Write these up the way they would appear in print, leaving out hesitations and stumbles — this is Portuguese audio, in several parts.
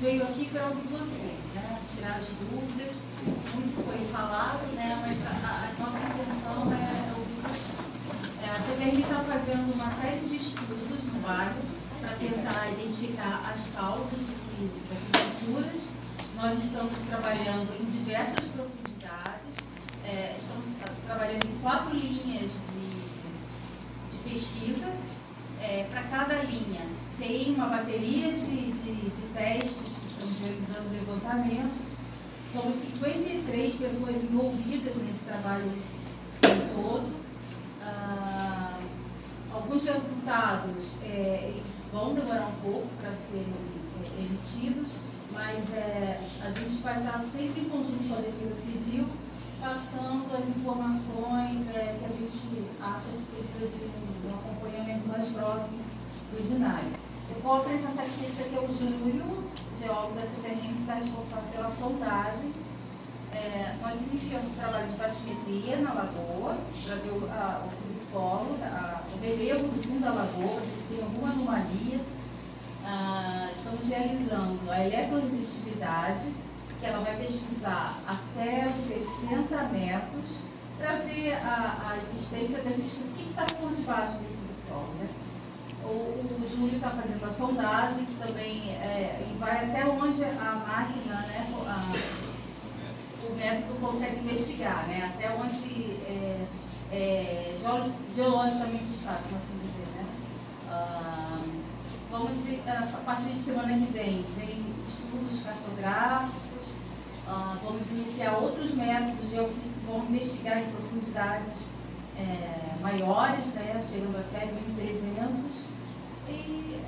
veio aqui para ouvir vocês, né? Tirar as dúvidas. Muito foi falado, né? Mas a nossa intenção é ouvir vocês. A CPRM está fazendo uma série de estudos no bairro para tentar identificar as causas dessas fissuras. Nós estamos trabalhando em diversas profundidades, estamos trabalhando em 4 linhas de pesquisa. Para cada linha tem uma bateria de testes que estamos realizando levantamentos. Somos 53 pessoas envolvidas nesse trabalho todo. Alguns resultados eles vão demorar um pouco para serem emitidos, mas a gente vai estar sempre em conjunto com a Defesa Civil, passando as informações que a gente acha que precisa de um acompanhamento mais próximo do DINAI. Eu vou apresentar aqui, esse aqui é o Júlio, geólogo da CPRM, que está responsável pela sondagem. Nós iniciamos o trabalho de batimetria na lagoa, para ver o subsolo, o relevo do fundo da lagoa, se tem alguma anomalia. Estamos realizando a eletroresistividade, que ela vai pesquisar até os 60 metros, para ver a existência desse estudo, o que está por debaixo desse subsolo, né? O Júlio está fazendo a sondagem, que também e vai até onde a máquina, né, o método consegue investigar, né, até onde geologicamente está, como assim dizer, né? A partir de semana que vem estudos cartográficos, vamos iniciar outros métodos geofísicos que vão investigar em profundidades maiores, né, chegando até 1.300. E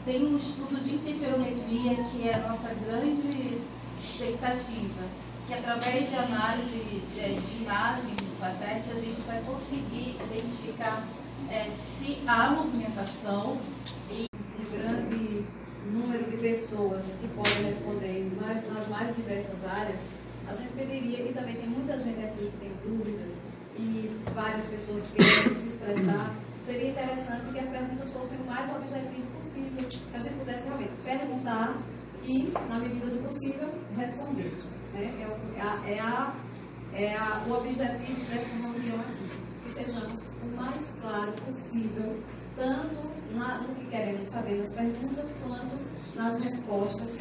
tem um estudo de interferometria, que é a nossa grande expectativa, que através de análise de imagem do satélite, a gente vai conseguir identificar se há movimentação. Um grande número de pessoas que podem responder nas mais diversas áreas, a gente pediria, e também tem muita gente aqui que tem dúvidas, e várias pessoas querem se expressar, seria interessante que as perguntas fossem o mais objetivas possível, que a gente pudesse realmente perguntar e, na medida do possível, responder. Né? O objetivo dessa reunião aqui, que sejamos o mais claro possível, tanto no que queremos saber nas perguntas, quanto nas respostas.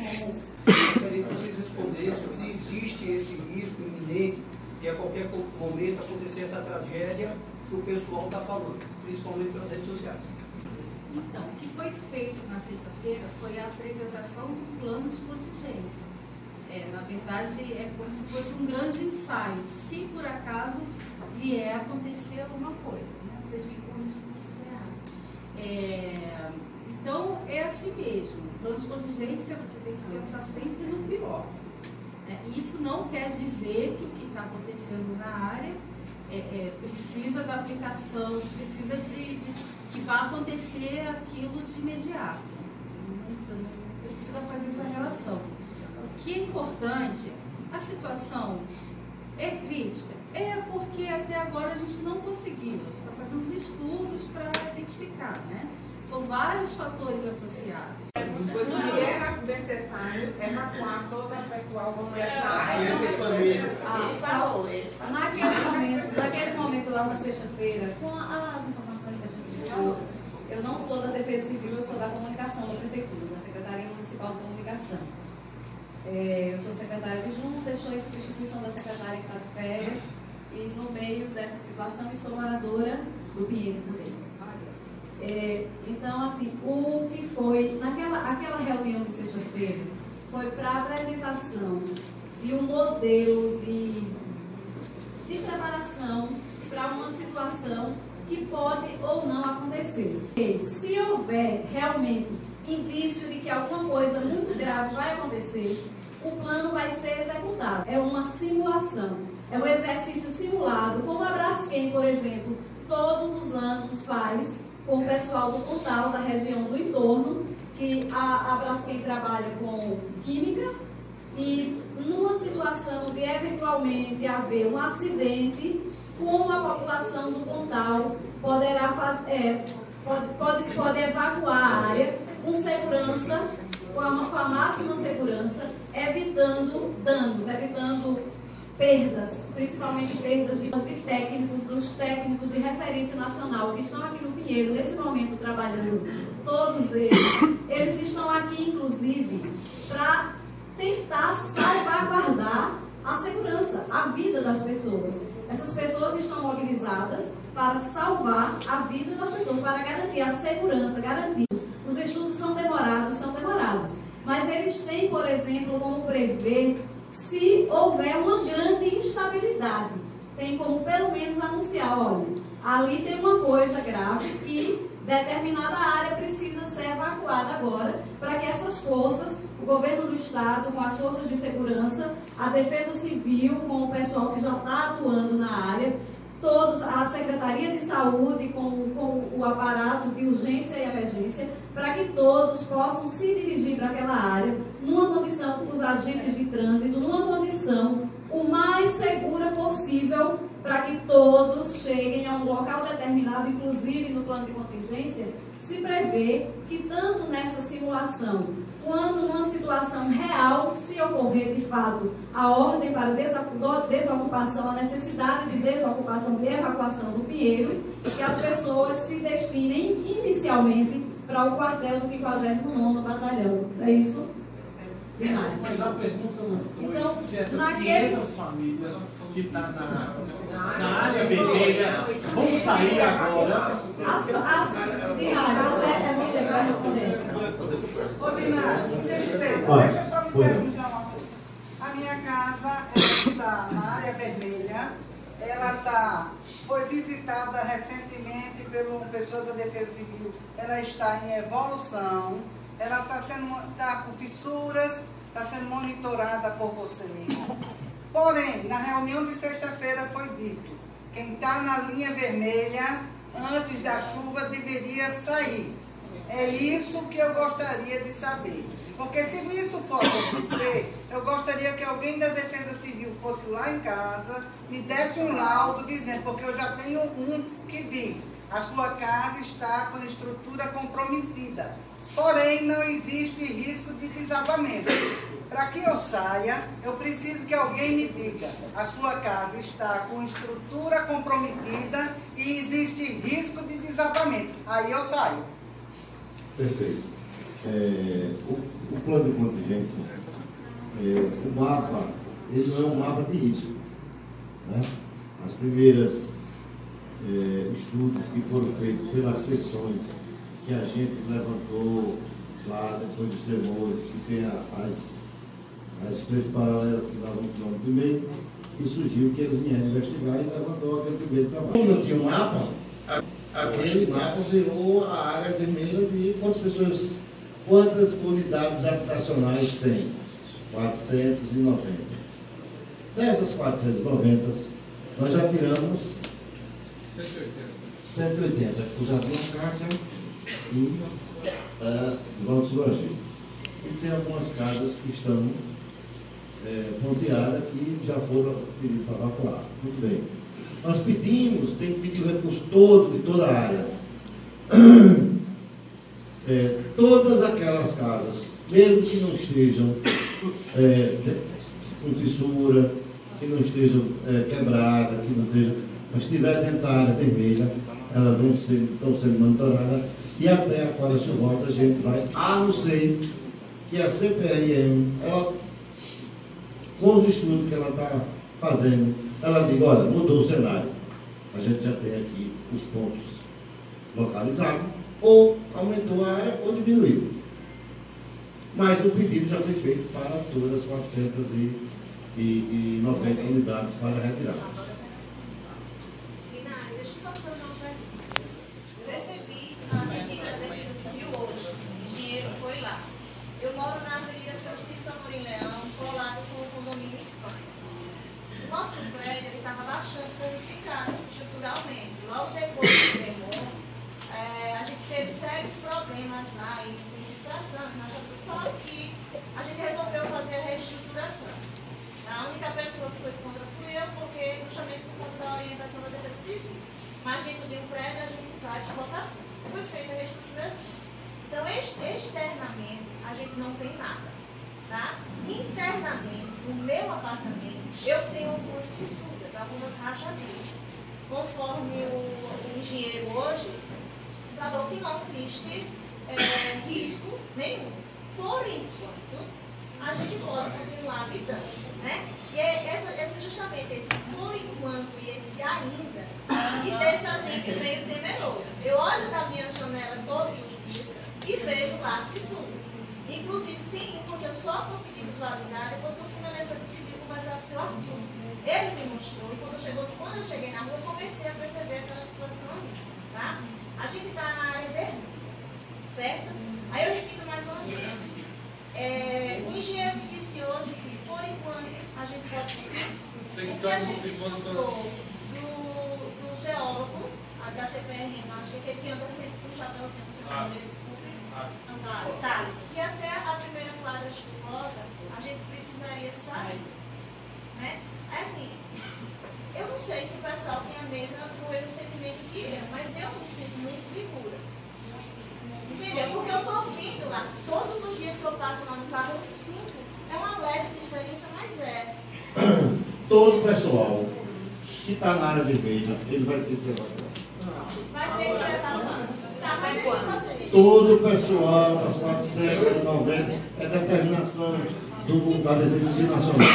Gostaria que vocês respondessem se existe esse risco iminente de a qualquer momento acontecer essa tragédia que o pessoal está falando, principalmente pelas redes sociais. Então, o que foi feito na sexta-feira foi a apresentação do plano de contingência. Na verdade, é como se fosse um grande ensaio, se por acaso vier a acontecer alguma coisa, né? Vocês me corrigem se estiver errado. Então, é assim mesmo. O plano de contingência, você tem que pensar sempre no pior. Isso não quer dizer que o que está acontecendo na área precisa da aplicação, precisa que vá acontecer aquilo de imediato. Então, precisa fazer essa relação. O que é importante, a situação é crítica, porque até agora a gente não conseguiu, a gente está fazendo os estudos para identificar, né? São vários fatores associados. O que era necessário evacuar todo o pessoal do Naquele momento lá na sexta-feira, com as informações que a gente viu, eu não sou da Defesa Civil, eu sou da comunicação da Prefeitura, da Secretaria Municipal de Comunicação. Eu sou secretária adjunta, estou em substituição da secretária que está de férias, e no meio dessa situação, e sou moradora do Pinheiro também. Então, assim, o que foi, aquela reunião de sexta-feira, foi para a apresentação de um modelo de preparação para uma situação que pode ou não acontecer. Se houver realmente indício de que alguma coisa muito grave vai acontecer, o plano vai ser executado. É uma simulação, é um exercício simulado, como a Braskem, por exemplo, todos os anos faz com o pessoal do Pontal, da região do entorno, que a Braskem trabalha com química, e numa situação de eventualmente haver um acidente, como a população do Pontal poderá pode evacuar a área com segurança com a máxima segurança, evitando danos, evitando perdas, principalmente perdas de técnicos, dos técnicos de referência nacional que estão aqui no Pinheiro, nesse momento trabalhando, todos eles estão aqui, inclusive, para tentar salvaguardar a segurança, a vida das pessoas. Essas pessoas estão mobilizadas para salvar a vida das pessoas, para garantir a segurança, garantir. Os estudos são demorados, mas eles têm, por exemplo, como prever se houver uma grande instabilidade. Tem como pelo menos anunciar, olha, ali tem uma coisa grave e determinada área precisa ser evacuada agora, para que essas forças, o governo do estado, com as forças de segurança, a defesa civil, com o pessoal que já está atuando na área, todos, a Secretaria de Saúde, com o aparato de urgência e emergência, para que todos possam se dirigir para aquela área, numa condição, os agentes de trânsito, numa condição o mais segura possível, para que todos cheguem a um local determinado, inclusive no plano de contingência, se prevê que tanto nessa simulação, quanto numa situação real, se ocorrer de fato a ordem para desocupação, a necessidade de desocupação, de evacuação do Pinheiro, que as pessoas se destinem inicialmente para o quartel do 59º Batalhão. É isso? Mas a pergunta não foi então, se essas 500 famílias que estão na área vermelha vão sair agora. É você que vai responder isso. Ô, Binário, deixa eu só me perguntar uma coisa. A minha casa está na área vermelha, ela foi visitada recentemente por uma pessoa da Defesa Civil, ela está em evolução, ela está com fissuras, está sendo monitorada por vocês. Porém, na reunião de sexta-feira foi dito, quem está na linha vermelha, antes da chuva, deveria sair. É isso que eu gostaria de saber. Porque se isso for acontecer, eu gostaria que alguém da Defesa Civil fosse lá em casa, me desse um laudo dizendo, porque eu já tenho um que diz, a sua casa está com estrutura comprometida. Porém, não existe risco de desabamento. Para que eu saia, eu preciso que alguém me diga, a sua casa está com estrutura comprometida e existe risco de desabamento. Aí eu saio. Perfeito. O plano de contingência, o mapa, ele não é um mapa de risco. Né? As primeiras estudos que foram feitos pelas seções que a gente levantou lá depois dos tremores, que tem as três paralelas que davam 1,5 km, e surgiu que eles iam investigar e levantou aquele primeiro trabalho. Como eu tinha um mapa, aquele mapa virou a área vermelha de quantas unidades habitacionais tem? 490. Dessas 490, nós já tiramos 180, o Jardim Cássia e Valdo Suragir. E tem algumas casas que estão ponteadas que já foram pedidas para evacuar. Muito bem. Nós pedimos, tem que pedir o recurso todo de toda a área. Todas aquelas casas, mesmo que não estejam com fissura, que não estejam quebradas, que não estejam, mas estiver dentro da área vermelha, elas estão sendo monitoradas, e até a quadra chuvosa a gente vai, a não ser que a CPRM, ela, com os estudos que ela está fazendo, ela diga, olha, mudou o cenário, a gente já tem aqui os pontos localizados, ou aumentou a área ou diminuiu. Mas o pedido já foi feito para todas as 490 unidades para retirar. Deixa eu só fazer uma pergunta. Eu recebi a visita da Defesa Civil hoje, o engenheiro foi lá. Eu moro na Avenida Francisco Amorim Leão, colado com o condomínio Espanha. O nosso prédio estava bastante danificado estruturalmente. Logo depois do tremor, a gente teve sérios problemas lá em infiltração, só que a gente resolveu fazer a reestruturação. A única pessoa que foi contra fui eu, porque justamente por conta da orientação da Defesa Civil. Mas dentro de um prédio a gente faz de locação. Foi feita a reestruturação. Então, externamente, a gente não tem nada, tá? Internamente, no meu apartamento, eu tenho algumas fissuras, algumas rachaduras. Conforme o engenheiro hoje falou que não existe risco nenhum. Por enquanto, a gente pode continuar habitando, né? E esse justamente esse por enquanto e esse ainda que deixa a gente meio temeroso. Eu olho da minha janela todos os dias e vejo lá as fissuras. Inclusive, tem uma que eu só consegui visualizar depois que eu fui na Defesa Civil conversar com o seu Arthur. Ele me mostrou e quando eu cheguei na rua, eu comecei a perceber aquela situação ali, tá? A gente está na área vermelha, certo? Aí eu repito mais uma vez. O engenheiro me disse hoje que, por enquanto, a gente pode seguir. O que a gente escutou do geólogo, da CPRM, acho que aquele que anda sempre com o chapéuzinho no seu nome dele, desculpe. Thales, que até a primeira quadra chuvosa a gente precisaria sair, né? Assim, eu não sei se o pessoal tem o mesmo sentimento que eu, mas eu me sinto muito segura. Entendeu? Porque eu estou vindo lá, todos os dias que eu passo lá no carro, eu sinto, é uma leve diferença, mas é. Todo o pessoal que está na área vermelha, ele vai ter que ser evacuado. Vai ter que ser evacuado. Tá, mas esse procedimento... Todo o pessoal das 490 é determinação da Defesa Civil Nacional.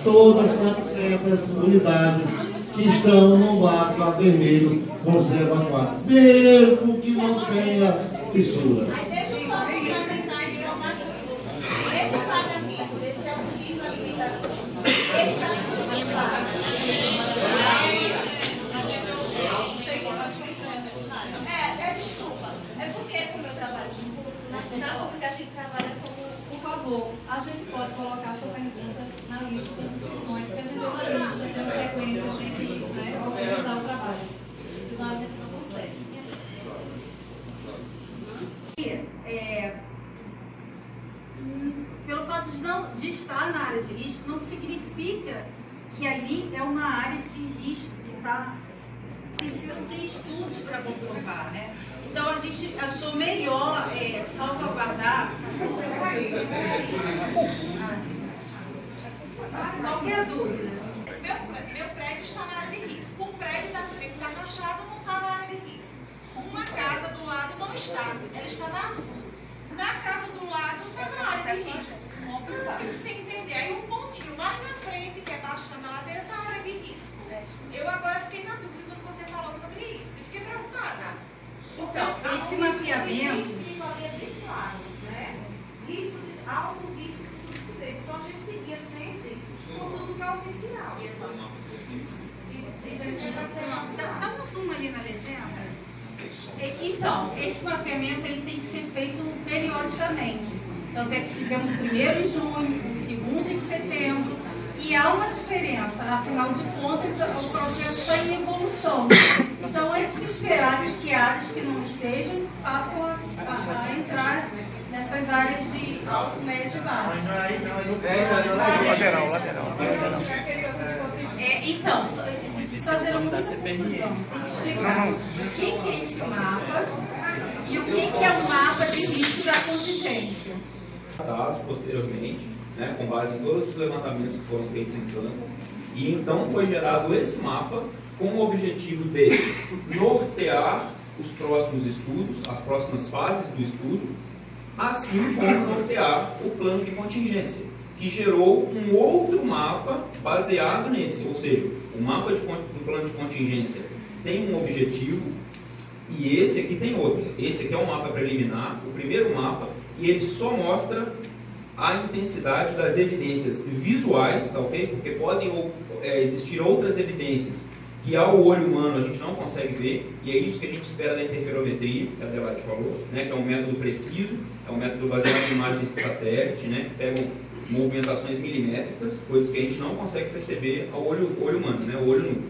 Todas as 400 unidades que estão no mapa vermelho vão ser evacuadas, mesmo que não tenha fissura. Mas deixa eu só complementar a informação. Esse pagamento, esse auxílio à alimentação, ele está sendo pago. Desculpa. É porque, como eu trabalho na pública, a gente trabalha como... Por favor, a gente pode colocar a sua pergunta na lista das inscrições, porque a gente tem uma lista, tem uma sequência, a gente, né, organizar o trabalho. Senão a gente não consegue. Pelo fato de estar na área de risco, não significa que ali é uma área de risco que tem estudos para comprovar, né? Então a gente achou melhor salvaguardar. Qualquer dúvida? Meu prédio está na área de risco. O prédio da frente está rachado, não está na área de risco. Uma casa do lado não está, ela está vazia. Na casa do lado está na área de risco. Você entender? Aí um pontinho mais na frente, que é baixando na ladeira, está na área de risco. Eu agora fiquei na dúvida quando você falou sobre isso. Eu fiquei preocupada. Então, esse mapeamento... É bem claro, né? Alto risco de subsidência. Então a gente seguia sempre com tudo que é oficial. Dá um zoom ali na legenda. Então, esse mapeamento ele tem que ser feito periodicamente. Tanto é que fizemos o primeiro em junho, o segundo em setembro, e há uma diferença, afinal de contas o processo está em evolução. Então é de se esperar que áreas que não estejam passem a entrar nessas áreas de alto, médio e baixo. Lateral. Então, isso está gerando muita confusão. Tem que explicar o que é esse mapa e o que é o mapa de risco da contingência. Dados posteriormente, né, com base em todos os levantamentos que foram feitos em campo, e então foi gerado esse mapa com o objetivo de nortear os próximos estudos, as próximas fases do estudo, assim como nortear o plano de contingência, que gerou um outro mapa baseado nesse, ou seja, o mapa do plano de contingência tem um objetivo e esse aqui tem outro. Esse aqui é um mapa preliminar, o primeiro mapa, e ele só mostra a intensidade das evidências visuais, tá ok? Porque podem existir outras evidências que ao olho humano a gente não consegue ver, e é isso que a gente espera da interferometria, que a Adelaide falou, né? Que é um método preciso, é um método baseado em imagens de satélite, né? Que pegam movimentações milimétricas, coisas que a gente não consegue perceber ao olho humano, né? O olho nu.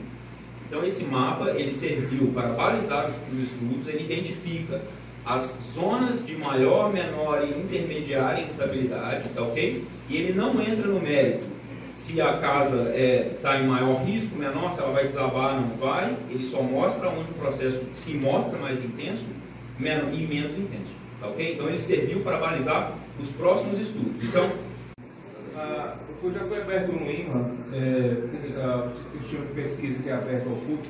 Então esse mapa ele serviu para balizar os estudos, ele identifica as zonas de maior, menor e intermediária instabilidade, tá ok? E ele não entra no mérito se a casa está em maior risco, menor, se ela vai desabar, não vai. Ele só mostra onde o processo se mostra mais intenso e menos intenso, tá ok? Então ele serviu para balizar os próximos estudos. Então, já foi aberto no IMA, instituto de pesquisa que é aberto ao público.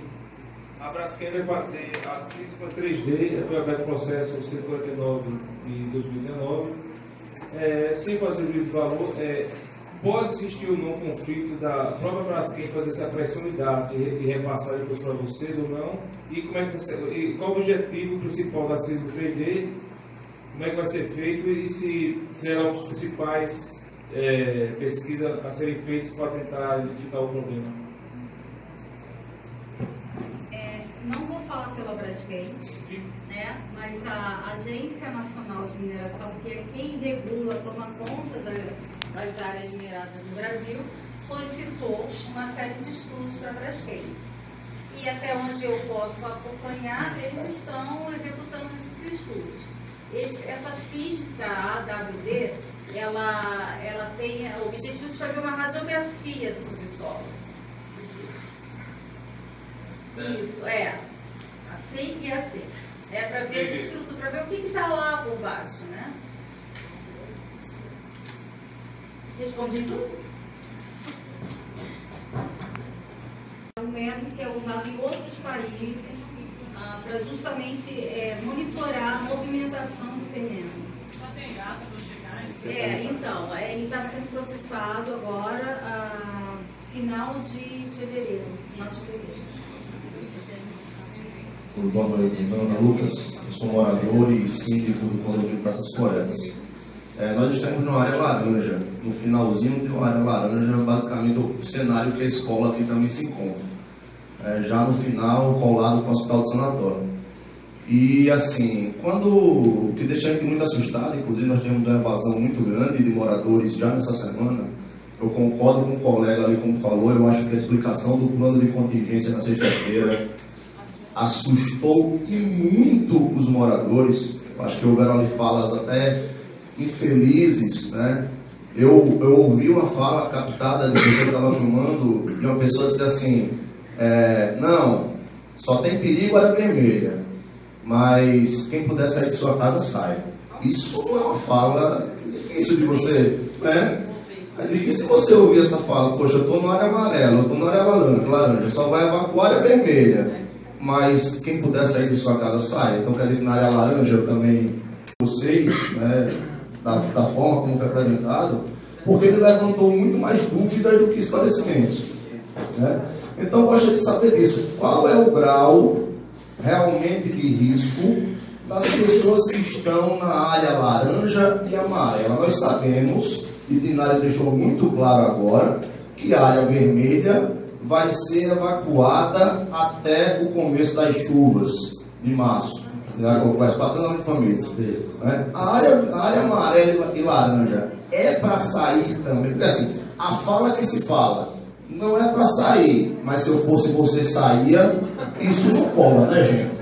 A Braskem vai fazer a CISPA 3D, foi aberto o processo 149 de 2019. Sem fazer o juízo de valor, pode existir ou não conflito da própria Braskem fazer essa pressão de dados e repassar depois para vocês ou não? E qual o objetivo principal da CISPA 3D? Como é que vai ser feito e se serão os principais pesquisas a serem feitas para tentar identificar o problema? Não vou falar pela Braskem, né? Mas a Agência Nacional de Mineração, que é quem regula, toma conta das áreas mineradas no Brasil, solicitou uma série de estudos para a Braskem. E até onde eu posso acompanhar, eles estão executando esses estudos. Essa CIS da AWD, ela tem o objetivo de fazer uma radiografia do subsolo. Isso, assim e assim. Para ver o estudo, para ver o que está lá por baixo, né? Respondi tudo? É um método que é usado em outros países para justamente monitorar a movimentação do terreno. Já tem data para chegar? Então, ele está sendo processado agora, final de fevereiro. Boa noite, meu nome é Lucas, eu sou morador e síndico do condomínio Praça dos Poetas. Nós estamos numa área laranja, no finalzinho de uma área laranja, basicamente o cenário que a escola aqui também se encontra. Já no final, colado com o hospital de sanatório. E assim, o que deixa a gente muito assustado, inclusive nós temos uma evasão muito grande de moradores já nessa semana. Eu concordo com o colega ali como falou, eu acho que a explicação do plano de contingência na sexta-feira assustou e muito os moradores. Acho que houveram ali falas até infelizes, né? Eu ouvi uma fala captada de pessoa que estava filmando, de uma pessoa dizer assim, não, só tem perigo área vermelha, mas quem puder sair de sua casa, sai. Isso não é uma fala difícil de você, né? É difícil de você ouvir essa fala, poxa, eu estou na área amarela, eu estou na área laranja, só vai evacuar a área vermelha. Mas quem puder sair de sua casa, sai. Então, quer dizer que na área laranja eu também, vocês, né, da forma como foi apresentado, porque ele levantou muito mais dúvidas do que esclarecimentos. Né? Então, eu gostaria de saber disso. Qual é o grau realmente de risco das pessoas que estão na área laranja e amarela? Nós sabemos, e Dinário deixou muito claro agora, que a área vermelha vai ser evacuada até o começo das chuvas de março. Faz 4 anos de família. A área amarela e laranja é para sair também. Porque assim, a fala que se fala não é para sair, mas se eu fosse você saía, isso não cola, né, gente?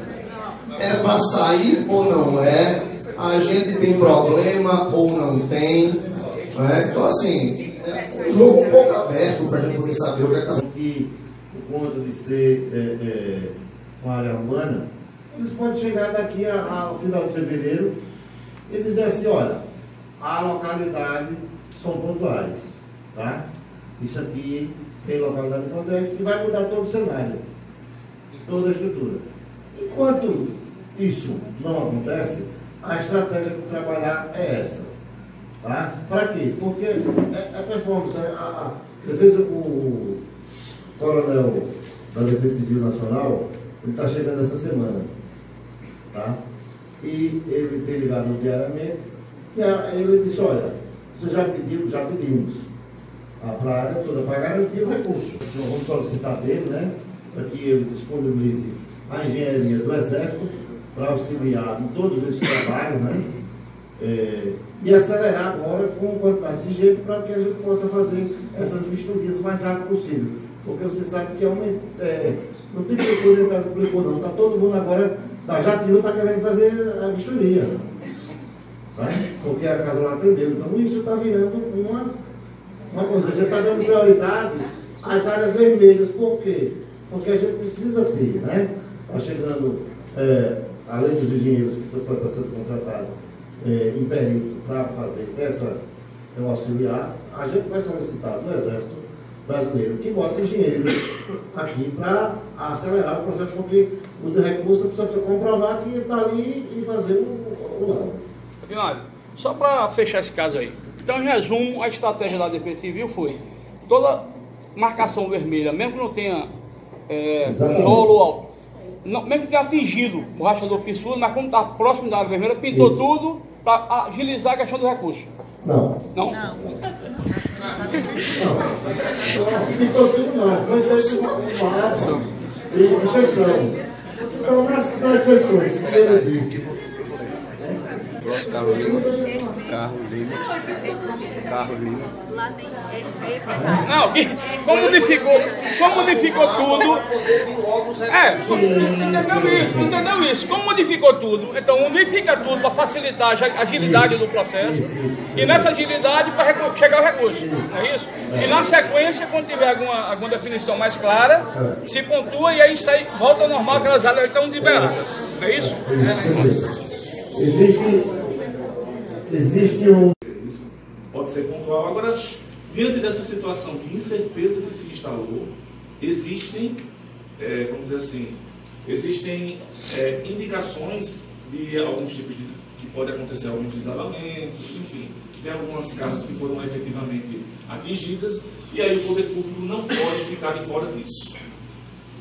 É para sair ou não é? A gente tem problema ou não tem? Né? Então assim, um jogo um pouco aberto para a gente poder saber o que está sendo. Por conta de ser uma área urbana, eles podem chegar daqui ao final de fevereiro e dizer assim, olha, a localidade são pontuais, tá? Isso aqui tem localidade pontuais que vai mudar todo o cenário, toda a estrutura. Enquanto isso não acontece, a estratégia de trabalhar é essa, tá? Para quê? Porque a performance, o coronel da Defesa Civil Nacional, ele está chegando essa semana, tá? E ele tem ligado diariamente, e ele disse, olha, você já pedimos para a área toda para garantir o recurso. Nós vamos solicitar dele, né, para que ele disponibilize a engenharia do Exército para auxiliar em todos esses trabalhos, né? E acelerar agora com quantidade de jeito para que a gente possa fazer essas vistorias o mais rápido possível. Porque você sabe que não tem que não. Está todo mundo agora, da Jatiú está querendo fazer a vistoria. Tá? Porque a casa lá atendeu. Então isso está virando uma coisa. A gente está dando prioridade às áreas vermelhas. Por quê? Porque a gente precisa ter, né? Está chegando, além dos engenheiros que estão sendo contratados, em perito para fazer o auxiliar, a gente vai solicitar do Exército Brasileiro que bote engenheiros aqui para acelerar o processo, porque o de recurso precisa comprovar que está ali e fazer o laudo. Binário, só para fechar esse caso aí. Então, em resumo, a estratégia da Defesa Civil foi toda marcação vermelha, mesmo que não tenha solo alto, mesmo que tenha atingido o rastreador fissura, mas como está próximo da área vermelha, pintou tudo para agilizar a questão do recurso. Não. Não? Não. Pintou tudo não, foi feito uma arte de infecção. Então, nas sessões que ele disse, Carro Lima. Lá tem não, como modificou tudo. Entendeu isso? Como modificou tudo, então modifica tudo para facilitar a agilidade do processo. E nessa agilidade para chegar ao recurso. Não é isso? E na sequência, quando tiver alguma definição mais clara, se pontua e aí volta ao normal, aquelas áreas estão liberadas. Não é isso? Existe um... Pode ser pontual. Agora, diante dessa situação de incerteza que se instalou, existem, vamos dizer assim, indicações de alguns tipos que pode acontecer alguns desabamentos, enfim, tem algumas casas que foram efetivamente atingidas, e aí o poder público não pode ficar de fora disso.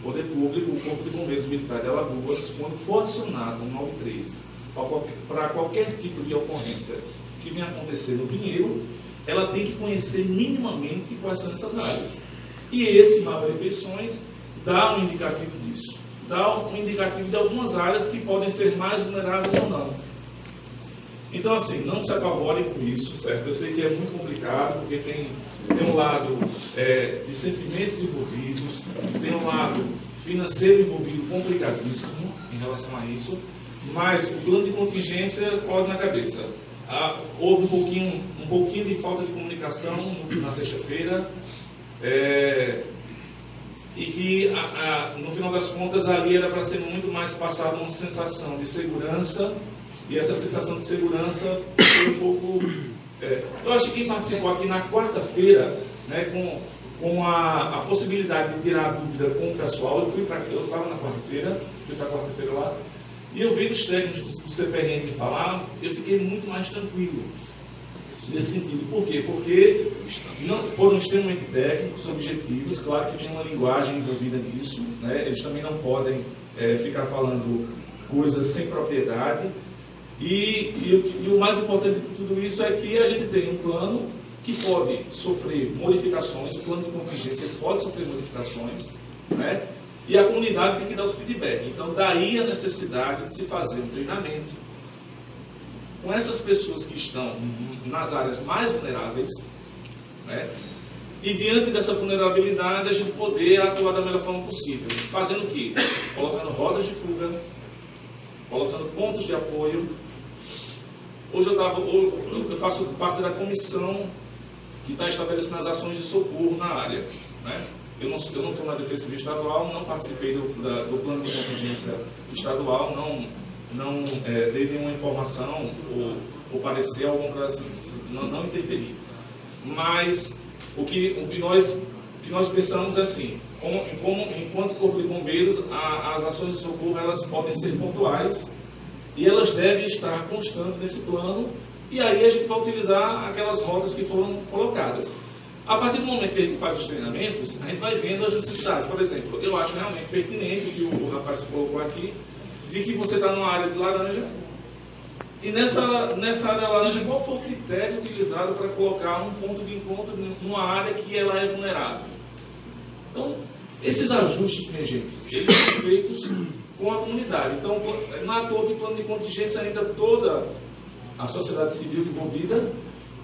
O poder público, o Corpo de Bombeiros Militar de Alagoas, quando for acionado um 93 para qualquer tipo de ocorrência que venha acontecer no Pinheiro, ela tem que conhecer minimamente quais são essas áreas. E esse mapa de refeições dá um indicativo disso. Dá um indicativo de algumas áreas que podem ser mais vulneráveis ou não. Então, assim, não se apavorem com isso, certo? Eu sei que é muito complicado, porque tem um lado de sentimentos envolvidos, tem um lado financeiro envolvido complicadíssimo em relação a isso, mas o plano de contingência pode na cabeça. Houve um pouquinho de falta de comunicação na sexta-feira, e que no final das contas ali era para ser muito mais passada uma sensação de segurança, e essa sensação de segurança foi um pouco... eu acho que quem participou aqui na quarta-feira, né, com a possibilidade de tirar a dúvida com o pessoal, eu estava na quarta-feira, fui para a quarta-feira lá, e eu vi os técnicos do CPRM falar, eu fiquei muito mais tranquilo nesse sentido. Por quê? Porque foram extremamente técnicos, objetivos, claro que tem uma linguagem envolvida nisso, né? Eles também não podem ficar falando coisas sem propriedade. E o mais importante de tudo isso é que a gente tem um plano que pode sofrer modificações, o plano de contingência pode sofrer modificações, né? E a comunidade tem que dar os feedback. Então, daí a necessidade de se fazer um treinamento com essas pessoas que estão nas áreas mais vulneráveis, né? E diante dessa vulnerabilidade, a gente poder atuar da melhor forma possível. Fazendo o quê? Colocando rodas de fuga, colocando pontos de apoio. Hoje eu faço parte da comissão que está estabelecendo as ações de socorro na área, né? Eu não estou na Defesa Civil Estadual, não participei do plano de contingência estadual, não dei nenhuma informação ou parecer alguma coisa assim, não interferi. Mas o que nós pensamos é assim, enquanto Corpo de Bombeiros, as ações de socorro elas podem ser pontuais e elas devem estar constantes nesse plano, e aí a gente vai utilizar aquelas rotas que foram colocadas. A partir do momento que a gente faz os treinamentos, a gente vai vendo as necessidades. Por exemplo, eu acho realmente pertinente o que o rapaz colocou aqui, de que você está numa área de laranja, e nessa área laranja, qual foi o critério utilizado para colocar um ponto de encontro numa área que ela é vulnerável? Então, esses ajustes, minha gente, eles são feitos com a comunidade. Então, na toa que plano de contingência ainda toda a sociedade civil envolvida,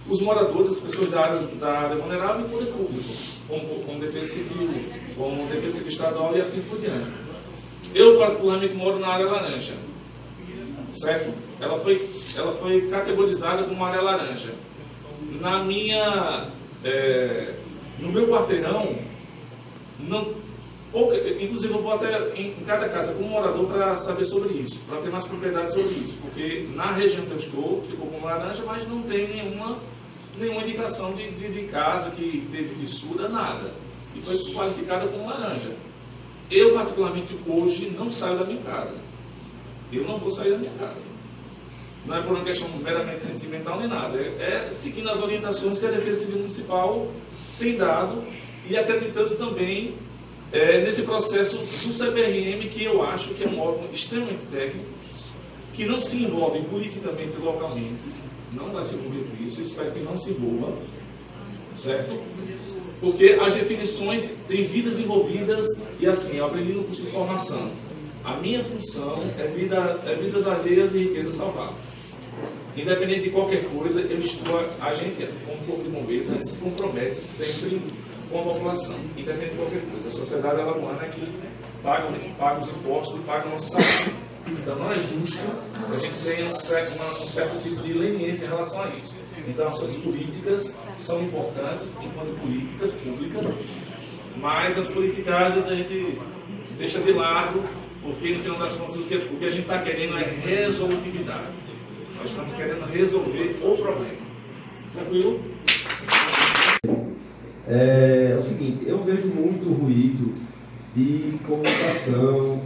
os moradores, as pessoas da área vulnerável e o poder público, como Defesa Civil, como Defesa Civil Estadual e assim por diante. Eu, particularmente, moro na área laranja, certo? Ela foi categorizada como área laranja. No meu quarteirão, Ou, inclusive, eu vou até em cada casa com um morador para saber sobre isso, para ter mais propriedade sobre isso, porque na região que eu estou, ficou com laranja, mas não tem nenhuma indicação de casa que teve fissura, nada. E foi qualificada como laranja. Eu, particularmente, hoje, não saio da minha casa. Eu não vou sair da minha casa. Não é por uma questão meramente sentimental nem nada. É seguindo as orientações que a Defesa Civil Municipal tem dado e acreditando também nesse processo do CPRM, que eu acho que é um órgão extremamente técnico, que não se envolve politicamente localmente, não vai se envolver com isso, eu espero que não se envolva, certo? Porque as definições têm vidas envolvidas e assim, eu aprendi no curso de formação, a minha função é vidas alheias e riqueza salvada. Independente de qualquer coisa, a gente, como corpo de bombeiros, a gente se compromete sempre com a população, independente de qualquer coisa. A sociedade alagoana é que paga os impostos e paga o nosso salário. Então não é justo que a gente tenha um certo tipo de leniência em relação a isso. Então ações políticas são importantes enquanto políticas públicas, mas as politicagens a gente deixa de lado, porque no final das contas o que a gente está querendo é resolutividade. Nós estamos querendo resolver o problema. Tranquilo? É o seguinte, eu vejo muito ruído de comunicação,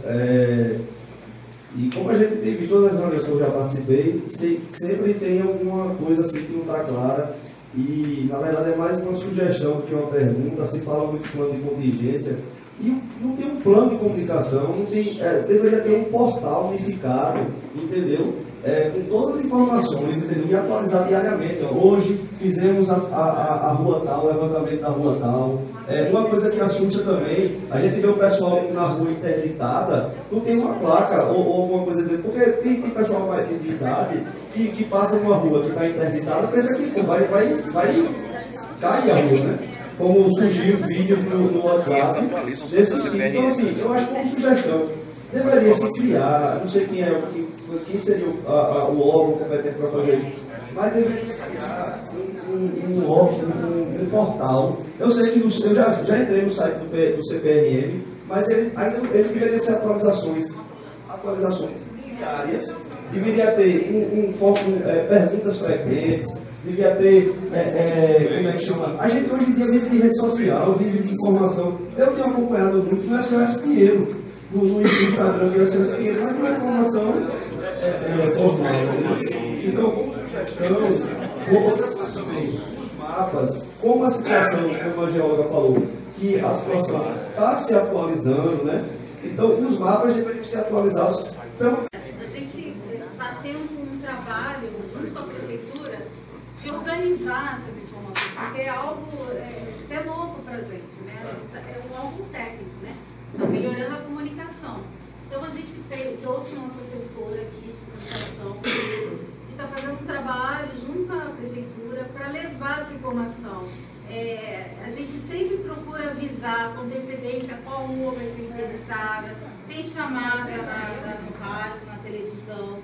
e como a gente tem visto todas as reuniões que eu já participei, sempre tem alguma coisa assim que não está clara, e na verdade é mais uma sugestão do que uma pergunta. Se fala muito de plano de contingência, e não tem um plano de comunicação, não tem, deveria ter um portal unificado, entendeu? Com todas as informações, entendeu? E atualizar diariamente. Hoje fizemos a rua tal, o levantamento da rua tal. Uma coisa que assusta também, a gente vê o pessoal na rua interditada, não tem uma placa ou alguma coisa dizendo, porque tem pessoal mais de idade que passa numa rua que está interditada, pensa que vai cair a rua, né? Como surgiu vídeos no WhatsApp desse tipo. Então, assim, eu acho como sugestão, deveria se criar, não sei quem seria o órgão competente para fazer isso, mas deveria se criar um portal. Eu sei que eu já entrei no site do CPRM, mas ele deveria ser atualizações diárias, deveria ter perguntas frequentes, devia ter, como é que chama? A gente hoje em dia vive de rede social, vive de informação. Eu tenho acompanhado muito no SOS Pinheiro, no Instagram do SOS Pinheiro, mas não é informação formal. Então, como sugestão, outra coisa também, os mapas, como a situação, como a geóloga falou, que a situação está se atualizando, né? Então, os mapas deveriam ser atualizados pelo... A gente está tendo um trabalho junto com a prefeitura de organizar essas informações, porque é algo até novo para a gente, né? É algo técnico, né? Está melhorando a comunicação. Então a gente trouxe uma assessora aqui de comunicação que está fazendo um trabalho junto à prefeitura para levar essa informação. A gente sempre procura avisar com antecedência qual rua vai ser interditada, tem chamada no rádio, na televisão.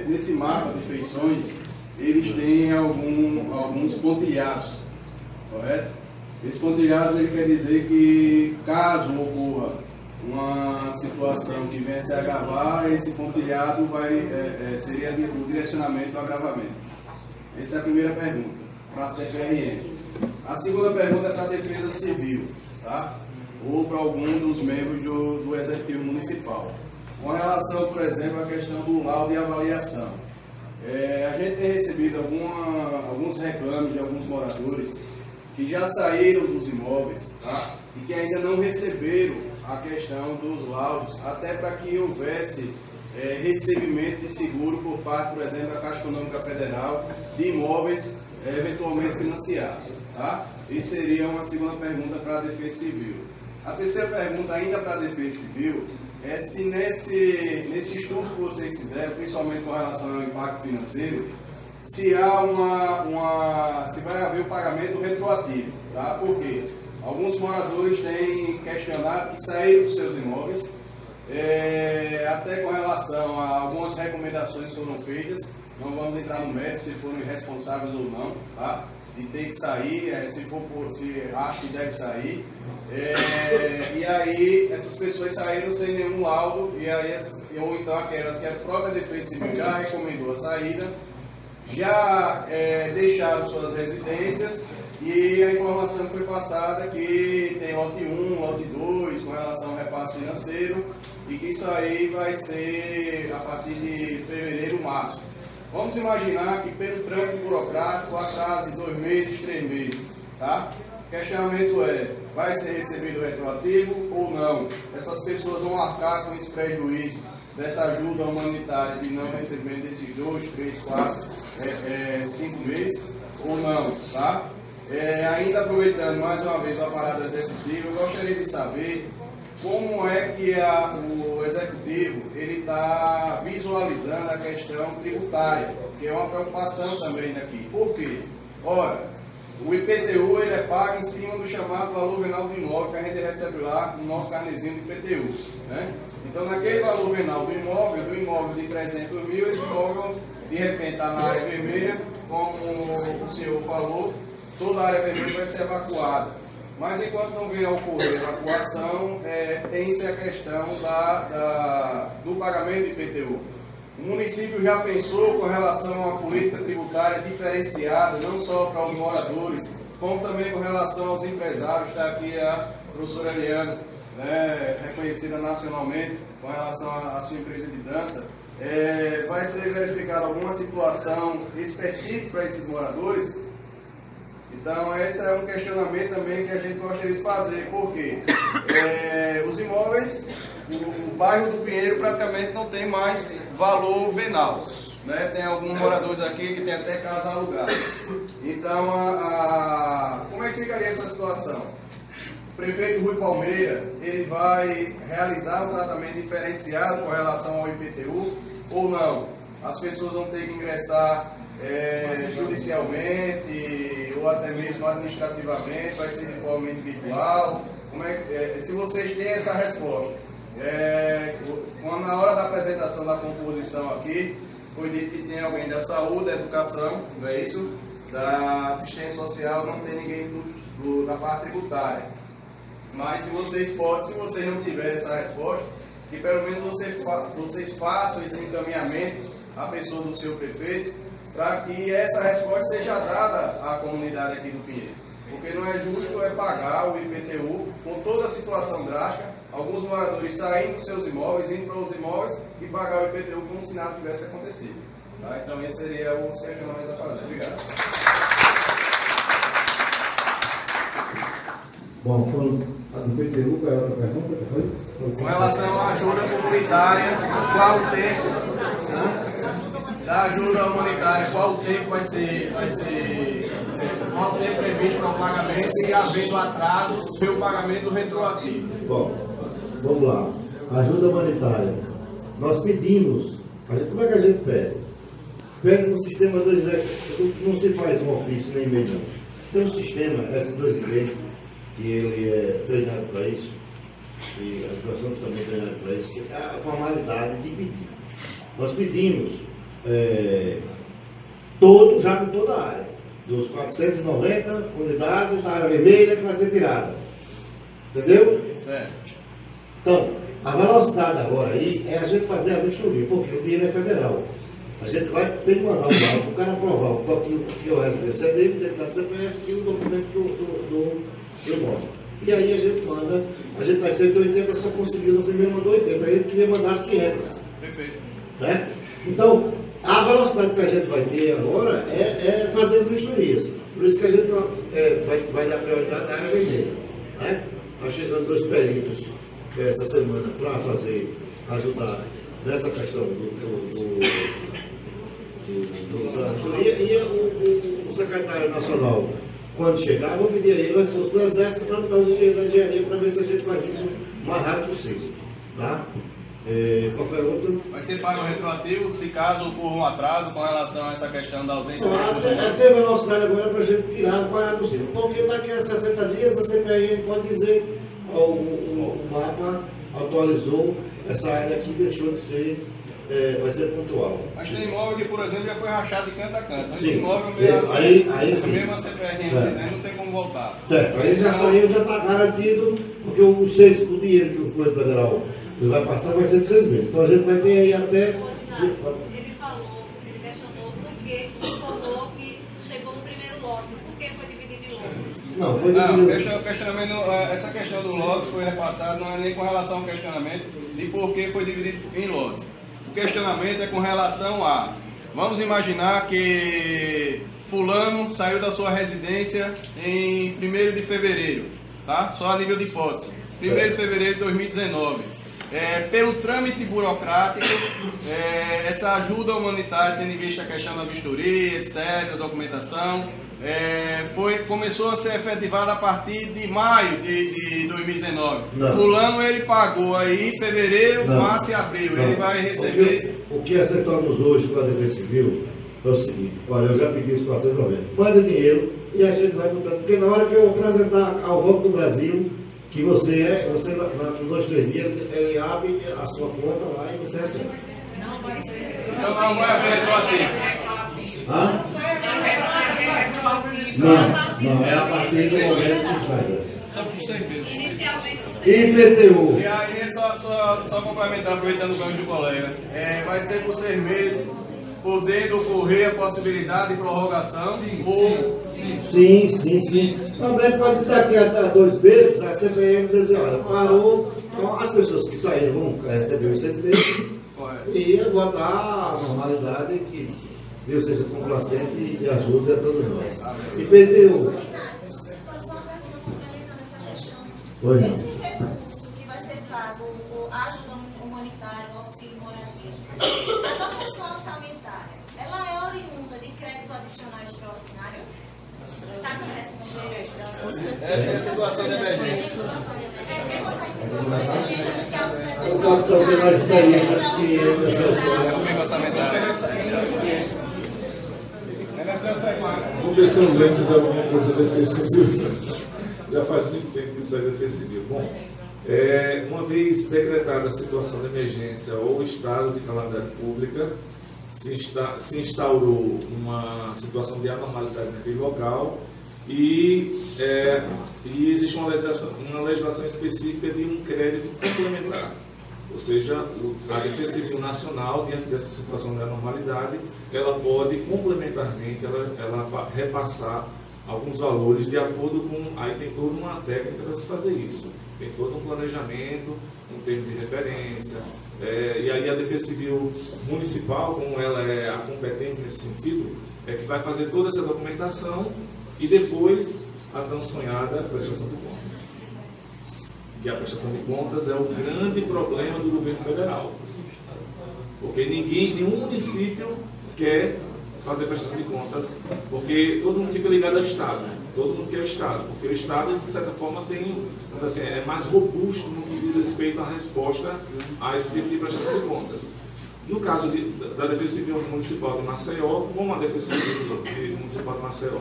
Nesse mapa de feições, eles têm alguns pontilhados, correto? Esses pontilhados ele quer dizer que caso ocorra uma situação que venha se agravar, esse pontilhado seria o direcionamento do agravamento. Essa é a primeira pergunta, para a CPRM. A segunda pergunta é para a Defesa Civil, tá? Ou para algum dos membros do Executivo Municipal. Com relação, por exemplo, à questão do laudo de avaliação. A gente tem recebido alguns reclames de alguns moradores que já saíram dos imóveis, tá? E que ainda não receberam a questão dos laudos, até para que houvesse recebimento de seguro por parte, por exemplo, da Caixa Econômica Federal de imóveis eventualmente financiados. Tá? Isso seria uma segunda pergunta para a Defesa Civil. A terceira pergunta, ainda para a Defesa Civil, é se nesse estudo que vocês fizeram, principalmente com relação ao impacto financeiro, se vai haver o pagamento retroativo, tá? Porque alguns moradores têm questionado que saíram dos seus imóveis, até com relação a algumas recomendações que foram feitas, não vamos entrar no mérito se foram irresponsáveis ou não, tá? de ter que sair, se acha que deve sair. E aí essas pessoas saíram sem nenhum laudo, e aí ou então aquelas que a própria Defesa Civil já recomendou a saída, já deixaram suas residências, e a informação foi passada que tem lote 1, lote 2 com relação ao repasse financeiro, e que isso aí vai ser a partir de fevereiro, março. Vamos imaginar que pelo trâmite burocrático atrase 2 meses, 3 meses, tá? O questionamento é, vai ser recebido retroativo ou não? Essas pessoas vão arcar com esse prejuízo dessa ajuda humanitária de não recebimento desses 2, 3, 4, 5 meses ou não, tá? Ainda aproveitando mais uma vez o aparato executivo, eu gostaria de saber como é que o executivo está visualizando a questão tributária, que é uma preocupação também daqui. Por quê? Ora, o IPTU ele é pago em cima do chamado valor venal do imóvel que a gente recebe lá no nosso carnezinho de IPTU, né? Então, naquele valor venal do imóvel de 300 mil, esse imóvel de repente está na área vermelha, como o senhor falou, toda a área vermelha vai ser evacuada. Mas enquanto não vier a ocorrer a evacuação, tem-se a questão do pagamento de IPTU. O município já pensou com relação a uma política tributária diferenciada, não só para os moradores, como também com relação aos empresários. Está aqui a professora Eliana, reconhecida nacionalmente com relação à sua empresa de dança. Vai ser verificada alguma situação específica para esses moradores? Então, esse é um questionamento também que a gente gostaria de fazer, porque os imóveis, o bairro do Pinheiro praticamente não tem mais valor venal, né? Tem alguns moradores aqui que tem até casa alugada. Então, como é que ficaria essa situação? O prefeito Rui Palmeira, ele vai realizar um tratamento diferenciado com relação ao IPTU ou não? As pessoas vão ter que ingressar judicialmente ou até mesmo administrativamente, vai ser de forma individual? Se vocês têm essa resposta, na hora da apresentação da composição aqui, foi dito que tem alguém da saúde, da educação, não é isso? Da assistência social, não tem ninguém da parte tributária. Mas se vocês não tiverem essa resposta, que pelo menos vocês façam esse encaminhamento à pessoa do seu prefeito, para que essa resposta seja dada à comunidade aqui do Pinheiro. Porque não é justo pagar o IPTU com toda a situação drástica, alguns moradores saindo dos seus imóveis, indo para os imóveis e pagar o IPTU como se nada tivesse acontecido. Tá? Então esse seria o questionamento a fazer. Obrigado. Bom, falando do IPTU, qual é a outra pergunta? Com relação à ajuda comunitária, qual o tempo da ajuda humanitária, qual o tempo vai ser qual o tempo previsto para o pagamento e havendo atraso pelo pagamento retroativo? Bom, vamos lá. Ajuda humanitária. Nós pedimos, como é que a gente pede? Pede no sistema 210, não se faz um ofício nem e-mail não. Tem um sistema, S2I, que ele é treinado para isso, e nós somos também treinados para isso, que é a formalidade de pedir. Nós pedimos já com toda a área, dos 490 unidades da área vermelha que vai ser tirada. Entendeu? Certo. Então, a velocidade agora aí é a gente fazer a vistoria, porque o dinheiro é federal. A gente vai ter que mandar um laudo para o cara aprovar o residência dele, o deputado CPF e o documento do imóvel. E aí a gente manda, a gente vai 180, só conseguiu, no primeiro mandou 80, aí a gente queria mandar as 500. Perfeito. Certo? Então, a velocidade que a gente vai ter agora é fazer as vistorias. Por isso que a gente vai dar prioridade à área vermelha. Né? Está chegando 2 peritos essa semana para ajudar nessa questão da vistoria. E o secretário nacional, quando chegar, vou pedir a ele o reforço do Exército para botar os engenheiros da engenharia para ver se a gente faz isso o mais rápido possível. Tá? Qualquer outro? Vai ser pago retroativo se caso ocorra um atraso com relação a essa questão da ausência de Até velocidade agora para a gente tirar o mais rápido possível. Porque daqui a 60 dias a CPI pode dizer o mapa atualizou, essa área aqui deixou de ser vai ser pontual. Mas tem imóvel que, por exemplo, já foi rachado de canto a canto. Então, Sim. esse imóvel mesmo a CPR não tem como voltar. Certo, aí já saiu, já está garantido, porque o dinheiro que o governo federal vai passar vai ser de 6 meses. Então a gente vai ter aí até. Ele falou, ele questionou porque falou que chegou no primeiro lote. Por que foi dividido em lotes? Não, foi dividido. O questionamento, essa questão do lote foi repassada, não é nem com relação ao questionamento de por que foi dividido em lotes. O questionamento é com relação a, vamos imaginar que fulano saiu da sua residência em 1º de fevereiro, tá? Só a nível de hipótese. 1º de fevereiro de 2019. Pelo trâmite burocrático, essa ajuda humanitária, tendo em vista a questão da vistoria, etc., documentação, começou a ser efetivada a partir de maio de 2019. Não. Fulano, ele pagou aí em fevereiro, março e abril. Não. Ele vai receber... O que acertamos hoje com a Defesa Civil é o seguinte: olha, eu já pedi os 490. Manda dinheiro e a gente vai botando. Porque na hora que eu apresentar ao Banco do Brasil que você nos 2, 3 dias, ele abre a sua conta lá e você retira. Não vai ser. Então não vai haver retroativo. Hã? Não, é a partir do momento que faz. Inicialmente IPTU. E aí, só complementar, aproveitando o gancho do colega, vai ser por 6 meses, podendo ocorrer a possibilidade de prorrogação? Sim. Também pode estar aqui até 2 meses, a CPM dizer, olha, parou, então as pessoas que saíram vão receber os 6 meses e botar a normalidade que Deus seja complacente e ajude a todos nós. IPTU. Pois não. Esse recurso que vai ser pago, a ajuda humanitária, o auxílio moradia, a dotação orçamentária, ela é oriunda de crédito adicional extraordinário? Sabe responder? Essa é a situação de emergência. O capitão tem mais experiência que eu Comigo orçamentária. Vou pensar uns exemplos de alguma coisa da Defesa Civil. Já faz muito tempo que isso é Defesa Civil. Bom, uma vez decretada a situação de emergência ou estado de calamidade pública, se instaurou uma situação de anormalidade naquele local e existe uma legislação específica de um crédito complementar. Ou seja, a Defesa Civil Nacional, diante dessa situação de anormalidade, ela pode complementarmente ela repassar alguns valores de acordo com... Aí tem toda uma técnica para se fazer isso. Tem todo um planejamento, um termo de referência. E aí a Defesa Civil Municipal, como ela é a competente nesse sentido, é que vai fazer toda essa documentação e depois a tão sonhada prestação de contas. Que a prestação de contas é o grande problema do governo federal. Porque nenhum município quer fazer prestação de contas, porque todo mundo fica ligado ao Estado, todo mundo quer o Estado, porque o Estado, de certa forma, assim, é mais robusto no que diz respeito à resposta a esse tipo de prestação de contas. No caso da Defesa Civil Municipal de Maceió, como a Defesa Civil Municipal de Maceió,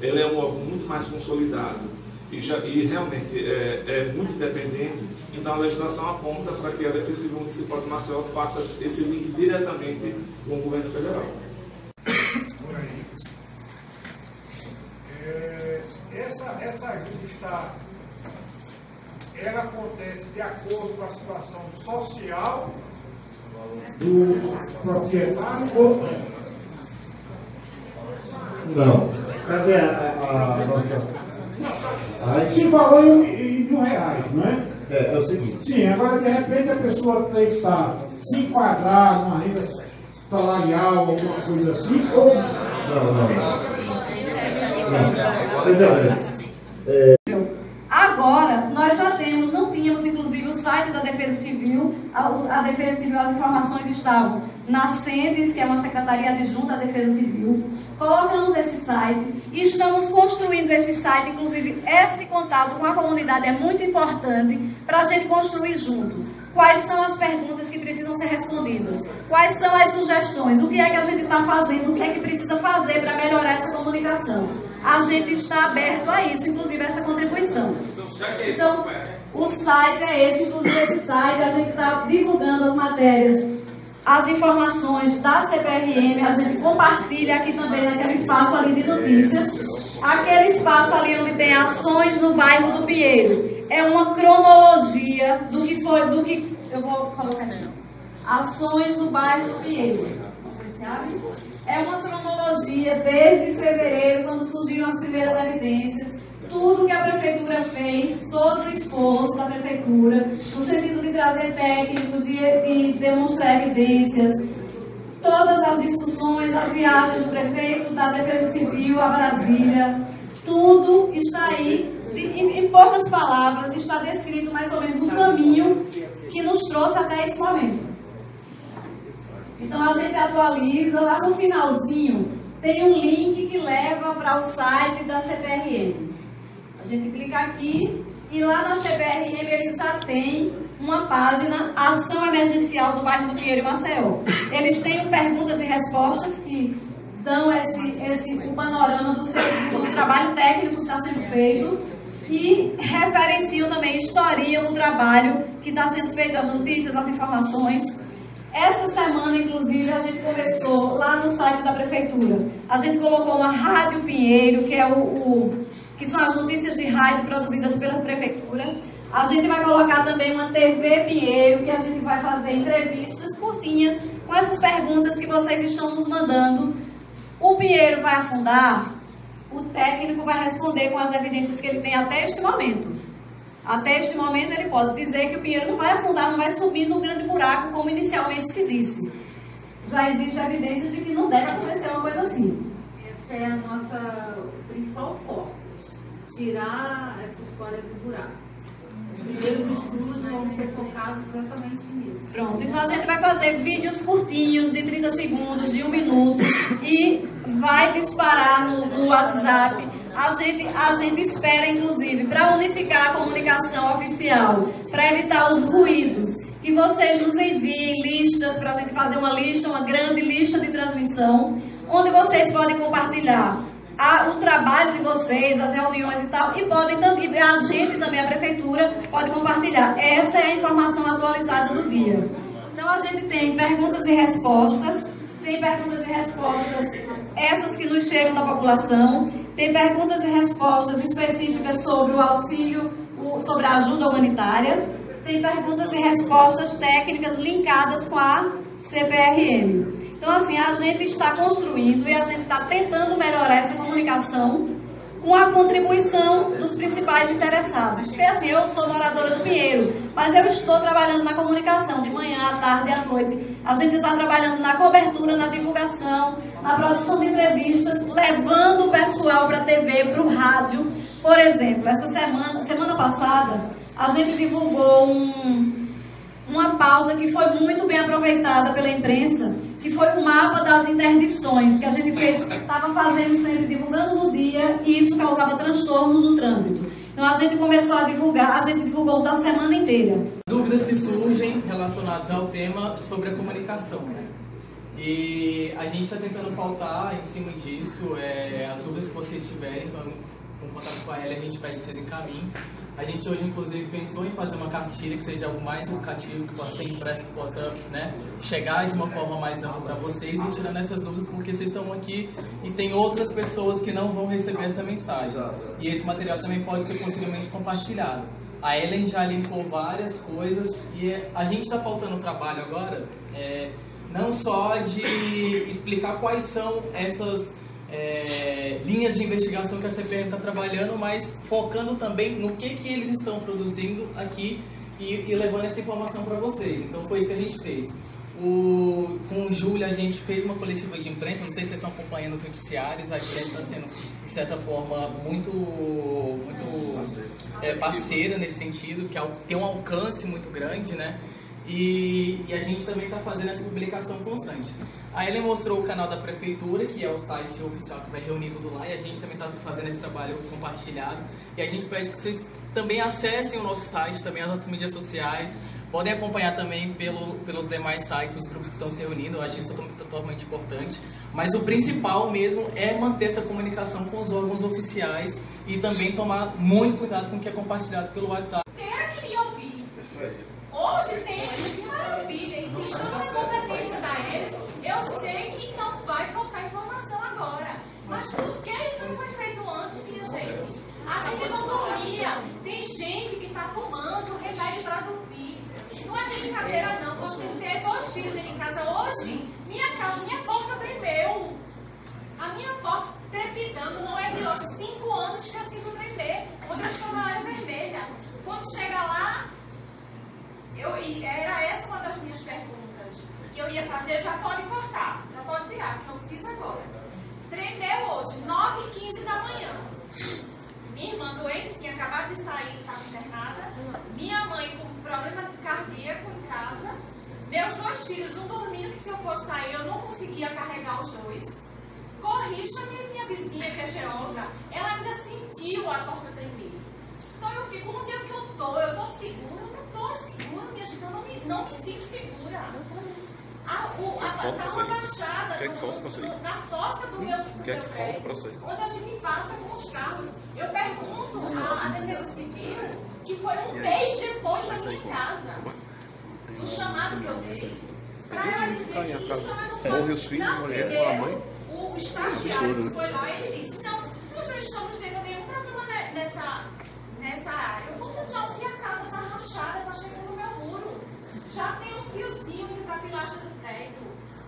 ela é um órgão muito mais consolidado e realmente é muito independente, então a legislação aponta para que a Defesa Civil Municipal de Maceió faça esse link diretamente com o governo federal. Essa ajuda ela acontece de acordo com a situação social do proprietário ou não? Cadê a nossa... Se falou em R$1.000, não é? É o seguinte. Sim, agora de repente a pessoa tem que se enquadrar numa renda salarial, alguma coisa assim, ou... Agora, nós já não tínhamos inclusive o site da Defesa Civil, a Defesa Civil, as informações estavam na SENDES, que é uma secretaria adjunta à Defesa Civil. Colocamos esse site e estamos construindo esse site, inclusive esse contato com a comunidade é muito importante para a gente construir junto. Quais são as perguntas que precisam ser respondidas? Quais são as sugestões? O que é que a gente está fazendo? O que é que precisa fazer para melhorar essa comunicação? A gente está aberto a isso, inclusive essa contribuição. Então, o site é esse, inclusive esse site, a gente está divulgando as matérias as informações da CPRM, a gente compartilha aqui também naquele espaço ali de notícias. Aquele espaço ali onde tem ações no bairro do Pinheiro. É uma cronologia do que foi, eu vou colocar aqui. Ações no bairro do Pinheiro. É uma cronologia desde fevereiro, quando surgiram as primeiras evidências, tudo que a prefeitura fez, todo o esforço da prefeitura, no sentido de trazer técnicos, de demonstrar evidências, todas as discussões, as viagens do prefeito, da Defesa Civil a Brasília, tudo está aí, em poucas palavras, está descrito mais ou menos o caminho que nos trouxe até esse momento. Então a gente atualiza, lá no finalzinho tem um link que leva para o site da CPRM. A gente clica aqui e lá na CPRM eles já tem uma página Ação Emergencial do Bairro do Pinheiro e Maceió. Eles têm perguntas e respostas que dão o panorama do trabalho técnico que está sendo feito e referenciam também, historiam o trabalho que está sendo feito, as notícias, as informações. Essa semana, inclusive, a gente começou lá no site da prefeitura. A gente colocou uma Rádio Pinheiro, que é que são as notícias de rádio produzidas pela prefeitura. A gente vai colocar também uma TV Pinheiro, que a gente vai fazer entrevistas curtinhas com essas perguntas que vocês estão nos mandando. O Pinheiro vai afundar, o técnico vai responder com as evidências que ele tem até este momento. Até este momento ele pode dizer que o Pinheiro não vai afundar, não vai subir no grande buraco, como inicialmente se disse. Já existe evidência de que não deve acontecer uma coisa assim. Essa é a nossa principal foco, tirar essa história do buraco. Os primeiros estudos vão ser focados exatamente nisso. Pronto, então a gente vai fazer vídeos curtinhos, de 30 segundos, de 1 minuto, e vai disparar no WhatsApp. A gente espera, inclusive, para unificar a comunicação oficial, para evitar os ruídos, que vocês nos enviem listas, para a gente fazer uma lista, uma grande lista de transmissão, onde vocês podem compartilhar o trabalho de vocês, as reuniões e tal, e podem também, a gente também, a prefeitura, pode compartilhar. Essa é a informação atualizada do dia. Então a gente tem perguntas e respostas, essas que nos chegam da população, tem perguntas e respostas específicas sobre o auxílio, sobre a ajuda humanitária, tem perguntas e respostas técnicas linkadas com a CPRM. Então, assim, a gente está construindo e a gente está tentando melhorar essa comunicação com a contribuição dos principais interessados. Porque, assim, eu sou moradora do Pinheiro, mas eu estou trabalhando na comunicação, de manhã, à tarde e à noite. A gente está trabalhando na cobertura, na divulgação, na produção de entrevistas, levando o pessoal para a TV, para o rádio. Por exemplo, essa semana passada, a gente divulgou uma pauta que foi muito bem aproveitada pela imprensa, que foi o mapa das interdições, que a gente estava fazendo sempre, divulgando no dia, e isso causava transtornos no trânsito. Então a gente começou a divulgar, a gente divulgou da semana inteira. Dúvidas que surgem relacionadas ao tema sobre a comunicação, né? E a gente está tentando pautar em cima disso, as dúvidas que vocês tiverem, então com contato com a Ela, a gente pede que vocês encaminhem. A gente hoje, inclusive, pensou em fazer uma cartilha que seja algo mais educativo, que possa ser impresso, que possa, né, chegar de uma forma mais ampla para vocês e tirando essas dúvidas, porque vocês estão aqui e tem outras pessoas que não vão receber essa mensagem. E esse material também pode ser possivelmente compartilhado. A Ellen já linkou várias coisas e a gente está faltando trabalho agora, não só de explicar quais são essas linhas de investigação que a CPRM está trabalhando, mas focando também no que eles estão produzindo aqui e levando essa informação para vocês. Então foi isso que a gente fez. Com o Júlio a gente fez uma coletiva de imprensa, não sei se vocês estão acompanhando os noticiários, a imprensa está sendo, de certa forma, muito parceira nesse sentido, que tem um alcance muito grande, né? E a gente também está fazendo essa publicação constante. A Ellen mostrou o canal da prefeitura, que é o site oficial que vai reunir tudo lá, e a gente também está fazendo esse trabalho compartilhado. E a gente pede que vocês também acessem o nosso site, também as nossas mídias sociais. Podem acompanhar também pelos demais sites, os grupos que estão se reunindo. Eu acho isso totalmente importante. Mas o principal mesmo é manter essa comunicação com os órgãos oficiais e também tomar muito cuidado com o que é compartilhado pelo WhatsApp. Eu queria ouvir. Perfeito. Hoje tem, que maravilha, e estando na competência da ESO, eu sei que não vai faltar informação agora. Mas por que isso não foi feito antes, minha gente? A gente não dormia. Tem gente que está tomando remédio para dormir. Não é brincadeira não, você ter 2 filhos dentro de casa hoje, minha porta tremeu. A minha porta trepidando, não é de hoje, 5 anos que eu sinto tremer, quando eu estou na área vermelha. Quando chega lá, era essa uma das minhas perguntas que eu ia fazer, já pode cortar, já pode tirar, porque eu fiz agora. Tremeu hoje, 9h15 da manhã. Minha irmã doente, tinha acabado de sair, estava internada. Minha mãe com problema cardíaco em casa. Meus 2 filhos, um dormindo, que se eu fosse sair eu não conseguia carregar os 2. Corri, chamei minha vizinha, que é geóloga. Ela ainda sentiu a porta tremer. Então eu fico, onde é que eu tô? Eu tô segura? Eu não tô segura, minha gente. Eu não me sinto segura. Tá uma baixada na fossa do meu prédio, onde a gente passa com os carros. Eu pergunto à Defesa Civil, que foi um mês depois da minha casa, do chamado que eu dei, para ela dizer que isso ela não faz. Não, primeiro, o estagiário foi lá e ele disse, não, nós não estamos tendo nenhum problema nessa área. Não, se a casa está rachada, está chegando no meu muro. Já tem um fiozinho indo para a pilastra do prédio.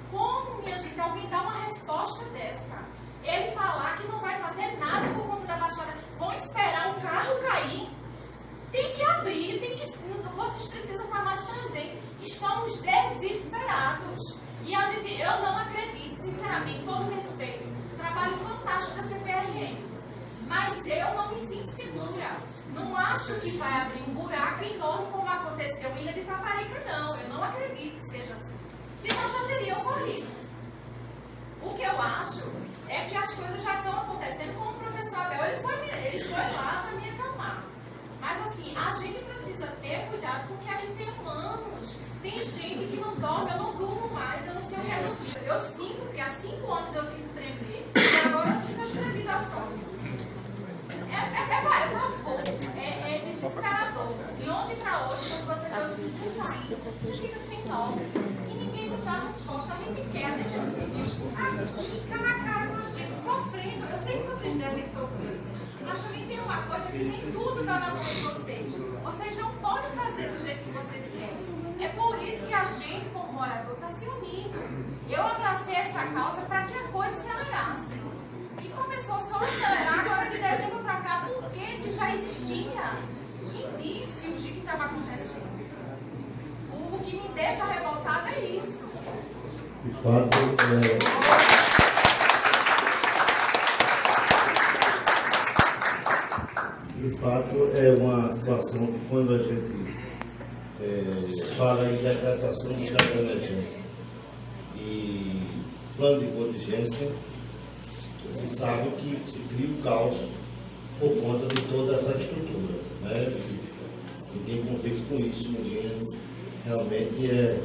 Como, minha gente, alguém dá uma resposta dessa? Ele falar que não vai fazer nada por conta da baixada, vão esperar o carro cair. Tem que abrir, vocês precisam estar mais presentes. Estamos desesperados. E eu não acredito, sinceramente, com todo respeito, trabalho fantástico da CPRM. Mas eu não me sinto segura. Não acho que vai abrir um buraco enorme como aconteceu em Ilha de Taparica, não. Eu não acredito que seja assim. Senão já teria ocorrido. O que eu acho é que as coisas já estão acontecendo, como o professor Abel, ele foi lá para me acalmar. Mas assim, a gente precisa ter cuidado porque aqui tem humanos. Tem gente que não dorme, eu não durmo mais, eu não sei o que é dormir. Eu sinto que há 5 anos eu sinto tremer e agora eu sinto as trepidações. É desesperador. De ontem para hoje, quando você está saindo, você fica sem nome. E ninguém nos dá resposta, a gente quer a Defesa Civil aqui, cara a cara com a gente, sofrendo. Eu sei que vocês devem sofrer. Mas também tem uma coisa que nem tudo está na mão de vocês. Vocês não podem fazer do jeito que vocês querem. É por isso que a gente, como morador, está se unindo. Eu abracei essa causa para que a coisa se acelerasse. E começou só a acelerar agora de dezembro para cá, porque se já existia indícios de que estava acontecendo. O que me deixa revoltada é isso. De fato, é uma situação que quando a gente fala em decretação de estado de emergência e plano de contingência, você sabe que se cria um caos por conta de toda essa estrutura, né? Ninguém convive com isso, ninguém realmente é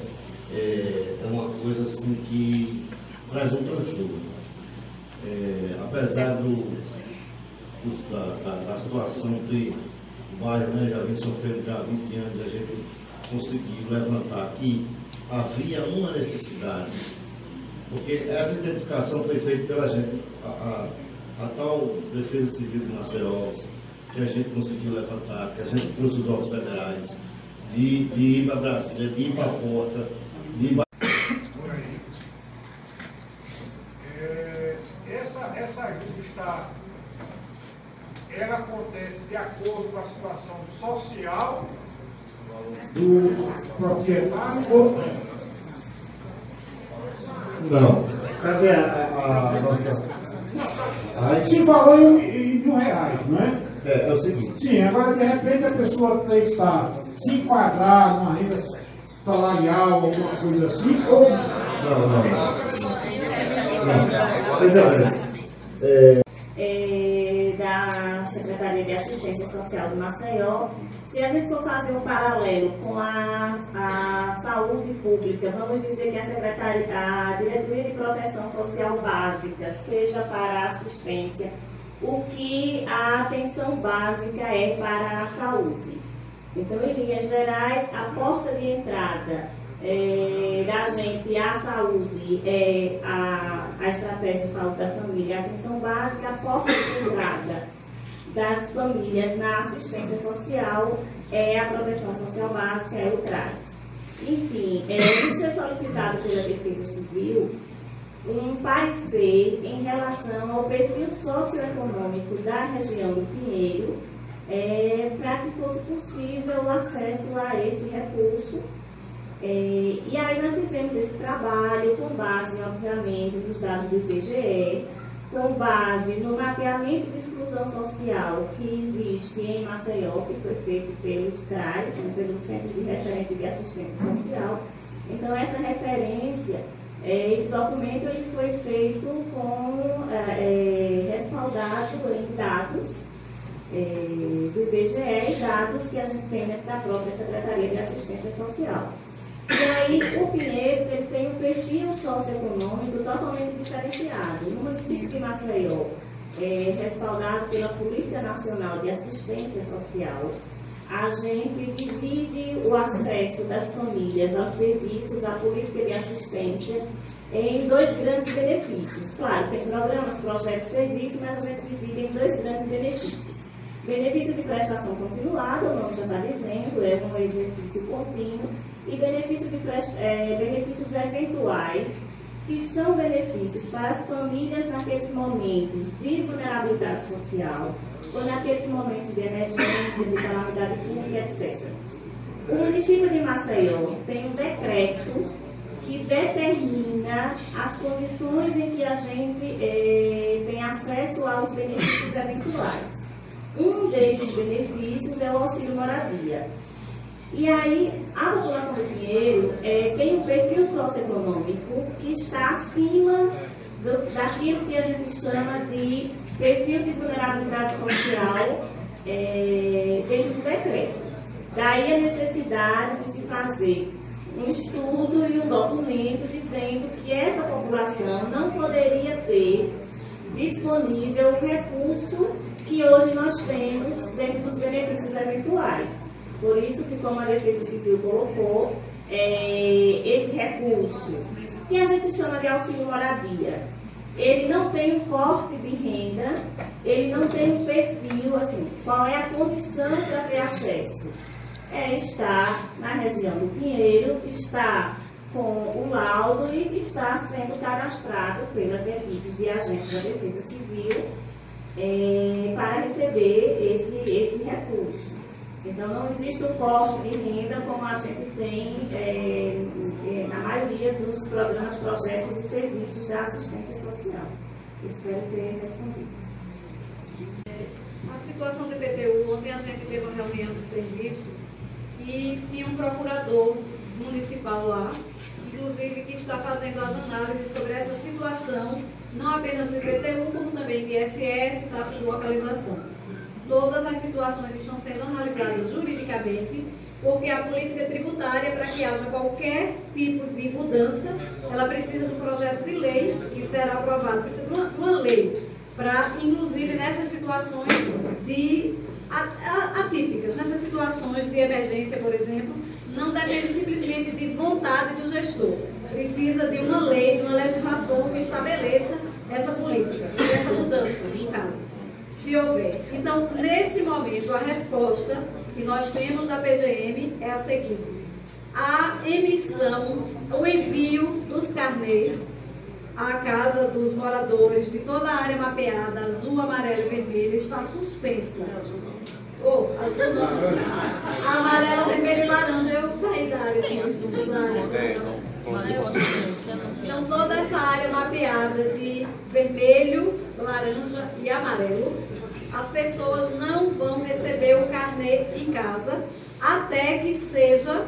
uma coisa assim que traz um transtorno. Apesar da situação que o bairro, né, já vem sofrendo já há 20 anos, a gente conseguiu levantar que havia uma necessidade, porque essa identificação foi feita pela gente, a tal Defesa Civil de Maceió, que a gente conseguiu levantar, que a gente trouxe os órgãos federais, de ir para Brasília, de ir para a porta, de ir para... Essa ajuda ela acontece de acordo com a situação social do proprietário ou não? Cadê a nossa... Se falou em R$1.000, não é? É o seguinte. Sim, agora de repente a pessoa tem que se enquadrar numa renda salarial, alguma coisa assim, ou... Não. Da Secretaria de Assistência Social de Maceió, se a gente for fazer um paralelo com a saúde pública, vamos dizer que a Diretoria de Proteção Social Básica seja para a assistência, o que a atenção básica é para a saúde. Então, em linhas gerais, a porta de entrada da gente à saúde é a estratégia de saúde da família, a atenção básica, a porta de entrada das famílias na assistência social é a proteção social básica, é o TRAS. Enfim, isso é solicitado pela Defesa Civil um parecer em relação ao perfil socioeconômico da região do Pinheiro, para que fosse possível o acesso a esse recurso. E aí nós fizemos esse trabalho com base, obviamente, nos dados do IBGE, com base no mapeamento de exclusão social que existe em Maceió, que foi feito pelos CRAs, pelo Centro de Referência de Assistência Social. Então, essa referência, esse documento ele foi feito respaldado em dados do IBGE e dados que a gente tem dentro da própria Secretaria de Assistência Social. E aí, o Pinheiros ele tem um perfil socioeconômico totalmente diferenciado. No município de Maceió, respaldado pela Política Nacional de Assistência Social, a gente divide o acesso das famílias aos serviços, à política de assistência, em dois grandes benefícios. Claro, tem programas, projetos, serviços, mas a gente divide em dois grandes benefícios. Benefício de prestação continuada, o nome já está dizendo, é um exercício contínuo, e benefícios eventuais, que são benefícios para as famílias naqueles momentos de vulnerabilidade social, ou naqueles momentos de emergência, de calamidade pública, etc. O município de Maceió tem um decreto que determina as condições em que a gente tem acesso aos benefícios eventuais. Um desses benefícios é o auxílio moradia. E aí, a população do Pinheiro tem um perfil socioeconômico que está acima daquilo que a gente chama de perfil de vulnerabilidade social dentro do decreto. Daí a necessidade de se fazer um estudo e um documento dizendo que essa população não poderia ter disponível o recurso que hoje nós temos dentro dos benefícios eventuais. Por isso que, como a Defesa Civil colocou, esse recurso, que a gente chama de auxílio moradia, ele não tem um corte de renda, ele não tem um perfil, assim, qual é a condição para ter acesso? Estar na região do Pinheiro, estar com o laudo e está sendo cadastrado pelas equipes de agentes da Defesa Civil para receber esse recurso. Então, não existe um corte de renda como a gente tem na maioria dos programas, projetos e serviços da assistência social. Espero ter respondido. A situação do IPTU, ontem a gente teve uma reunião de serviço e tinha um procurador municipal lá, inclusive que está fazendo as análises sobre essa situação, não apenas do IPTU, como também de ISS, taxa de localização. Todas as situações estão sendo analisadas juridicamente, porque a política tributária, para que haja qualquer tipo de mudança, ela precisa de um projeto de lei que será aprovado, precisa de uma lei, para, inclusive, nessas situações atípicas, nessas situações de emergência, por exemplo, não depende simplesmente de vontade do gestor. Precisa de uma lei, de uma legislação que estabeleça essa política, essa mudança, no caso, se houver. Então, nesse momento, a resposta que nós temos da PGM é a seguinte: a emissão, o envio dos carnês à casa dos moradores de toda a área mapeada, azul, amarelo e vermelho, está suspensa. Azul não. Amarelo, vermelho e laranja, eu saí da área. Então, toda essa área mapeada de vermelho, laranja e amarelo, as pessoas não vão receber o carnê em casa até que sejam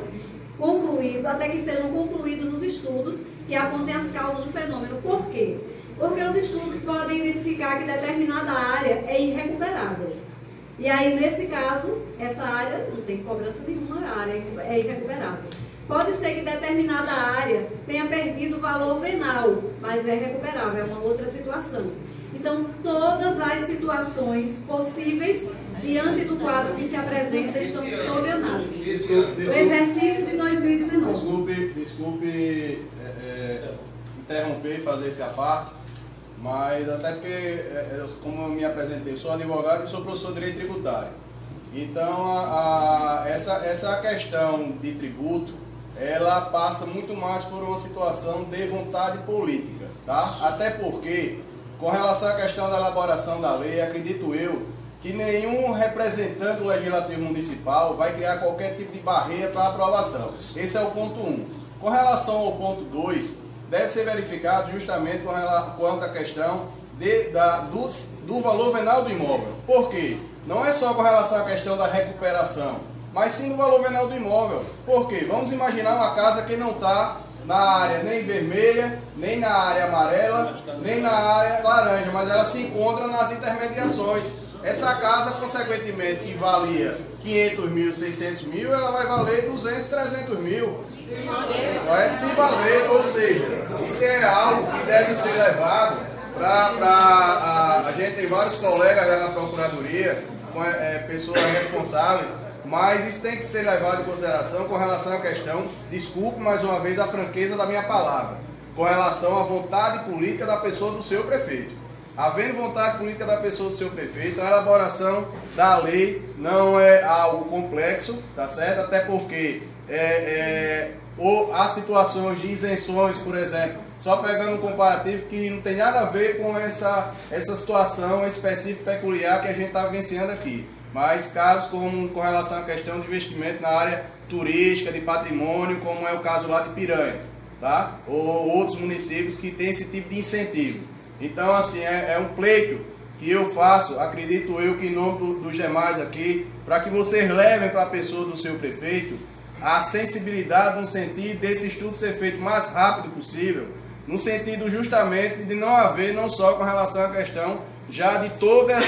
concluídos os estudos que apontem as causas do fenômeno. Por quê? Porque os estudos podem identificar que determinada área é irrecuperável. E aí, nesse caso, essa área não tem cobrança nenhuma, a área é irrecuperável. Pode ser que determinada área tenha perdido o valor venal, mas é recuperável, é uma outra situação. Então, todas as situações possíveis diante do quadro que se apresenta estão sob análise. O exercício de 2019. Desculpe interromper e fazer esse aparte, mas até porque, como eu me apresentei, eu sou advogado e sou professor de direito tributário. Então, essa questão de tributo, ela passa muito mais por uma situação de vontade política, tá? Até porque, com relação à questão da elaboração da lei, acredito eu que nenhum representante do Legislativo Municipal vai criar qualquer tipo de barreira para aprovação. Esse é o ponto 1. Com relação ao ponto 2, deve ser verificado justamente quanto à questão do valor venal do imóvel. Por quê? Não é só com relação à questão da recuperação, mas sim do valor venal do imóvel. Por quê? Vamos imaginar uma casa que não está na área nem vermelha, nem na área amarela, nem na área laranja, mas ela se encontra nas intermediações. Essa casa, consequentemente, que valia 500 mil, 600 mil, ela vai valer 200, 300 mil. Se valer, ou seja, isso é algo que deve ser levado para... A gente tem vários colegas lá na Procuradoria, pessoas responsáveis, mas isso tem que ser levado em consideração com relação à questão, desculpe mais uma vez a franqueza da minha palavra, com relação à vontade política da pessoa do seu prefeito. Havendo vontade política da pessoa do seu prefeito, a elaboração da lei não é algo complexo, tá certo? Até porque há situações de isenções, por exemplo, só pegando um comparativo que não tem nada a ver com essa situação específica peculiar que a gente está vivenciando aqui. Mas casos com relação à questão de investimento na área turística, de patrimônio, como é o caso lá de Piranhas, tá? Ou outros municípios que têm esse tipo de incentivo. Então, assim, é um pleito que eu faço, acredito eu que em nome dos demais aqui, para que vocês levem para a pessoa do seu prefeito a sensibilidade no sentido desse estudo ser feito o mais rápido possível, no sentido justamente de não haver, não só com relação à questão já de toda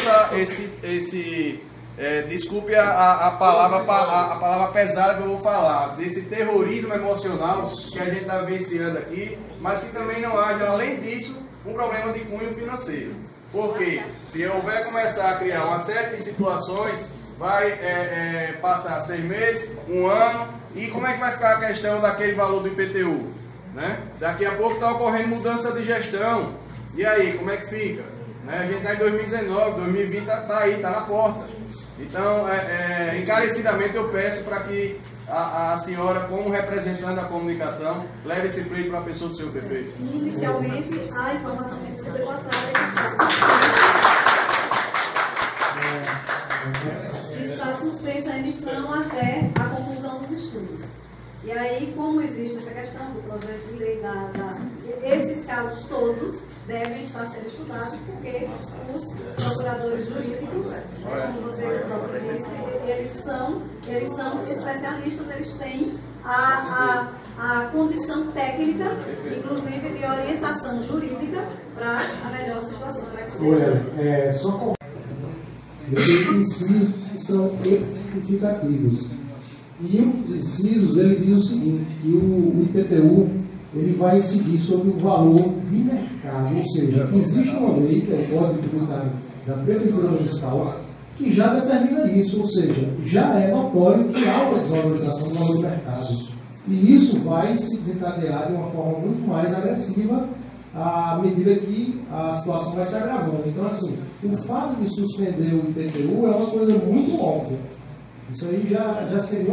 desculpe a palavra pesada que eu vou falar, desse terrorismo emocional que a gente está vivenciando aqui, mas que também não haja, além disso, um problema de cunho financeiro. Porque se houver começar a criar uma série de situações, vai passar 6 meses, 1 ano, e como é que vai ficar a questão daquele valor do IPTU? Né? Daqui a pouco está ocorrendo mudança de gestão, e aí, como é que fica? Né? A gente está em 2019, 2020 está aí, está na porta. Então, encarecidamente eu peço para que a senhora, como representante da comunicação, leve esse pleito para a pessoa do seu prefeito. Inicialmente, a informação que precisa ser passada está suspensa a emissão até a conclusão dos estudos. E aí, como existe essa questão do projeto de lei, esses casos todos devem estar sendo estudados, porque os procuradores jurídicos, como você próprio disse, eles são especialistas, eles têm a condição técnica, inclusive de orientação jurídica, para a melhor situação. Só tem incisos que são exemplificativos. E um dos incisos, ele diz o seguinte, que o IPTU ele vai incidir sobre o valor de mercado, ou seja, existe uma lei, que é o Código Tributário da Prefeitura Municipal, que já determina isso, ou seja, já é notório que há uma desvalorização do valor do mercado. E isso vai se desencadear de uma forma muito mais agressiva à medida que a situação vai se agravando. Então, assim, o fato de suspender o IPTU é uma coisa muito óbvia. Isso aí já seria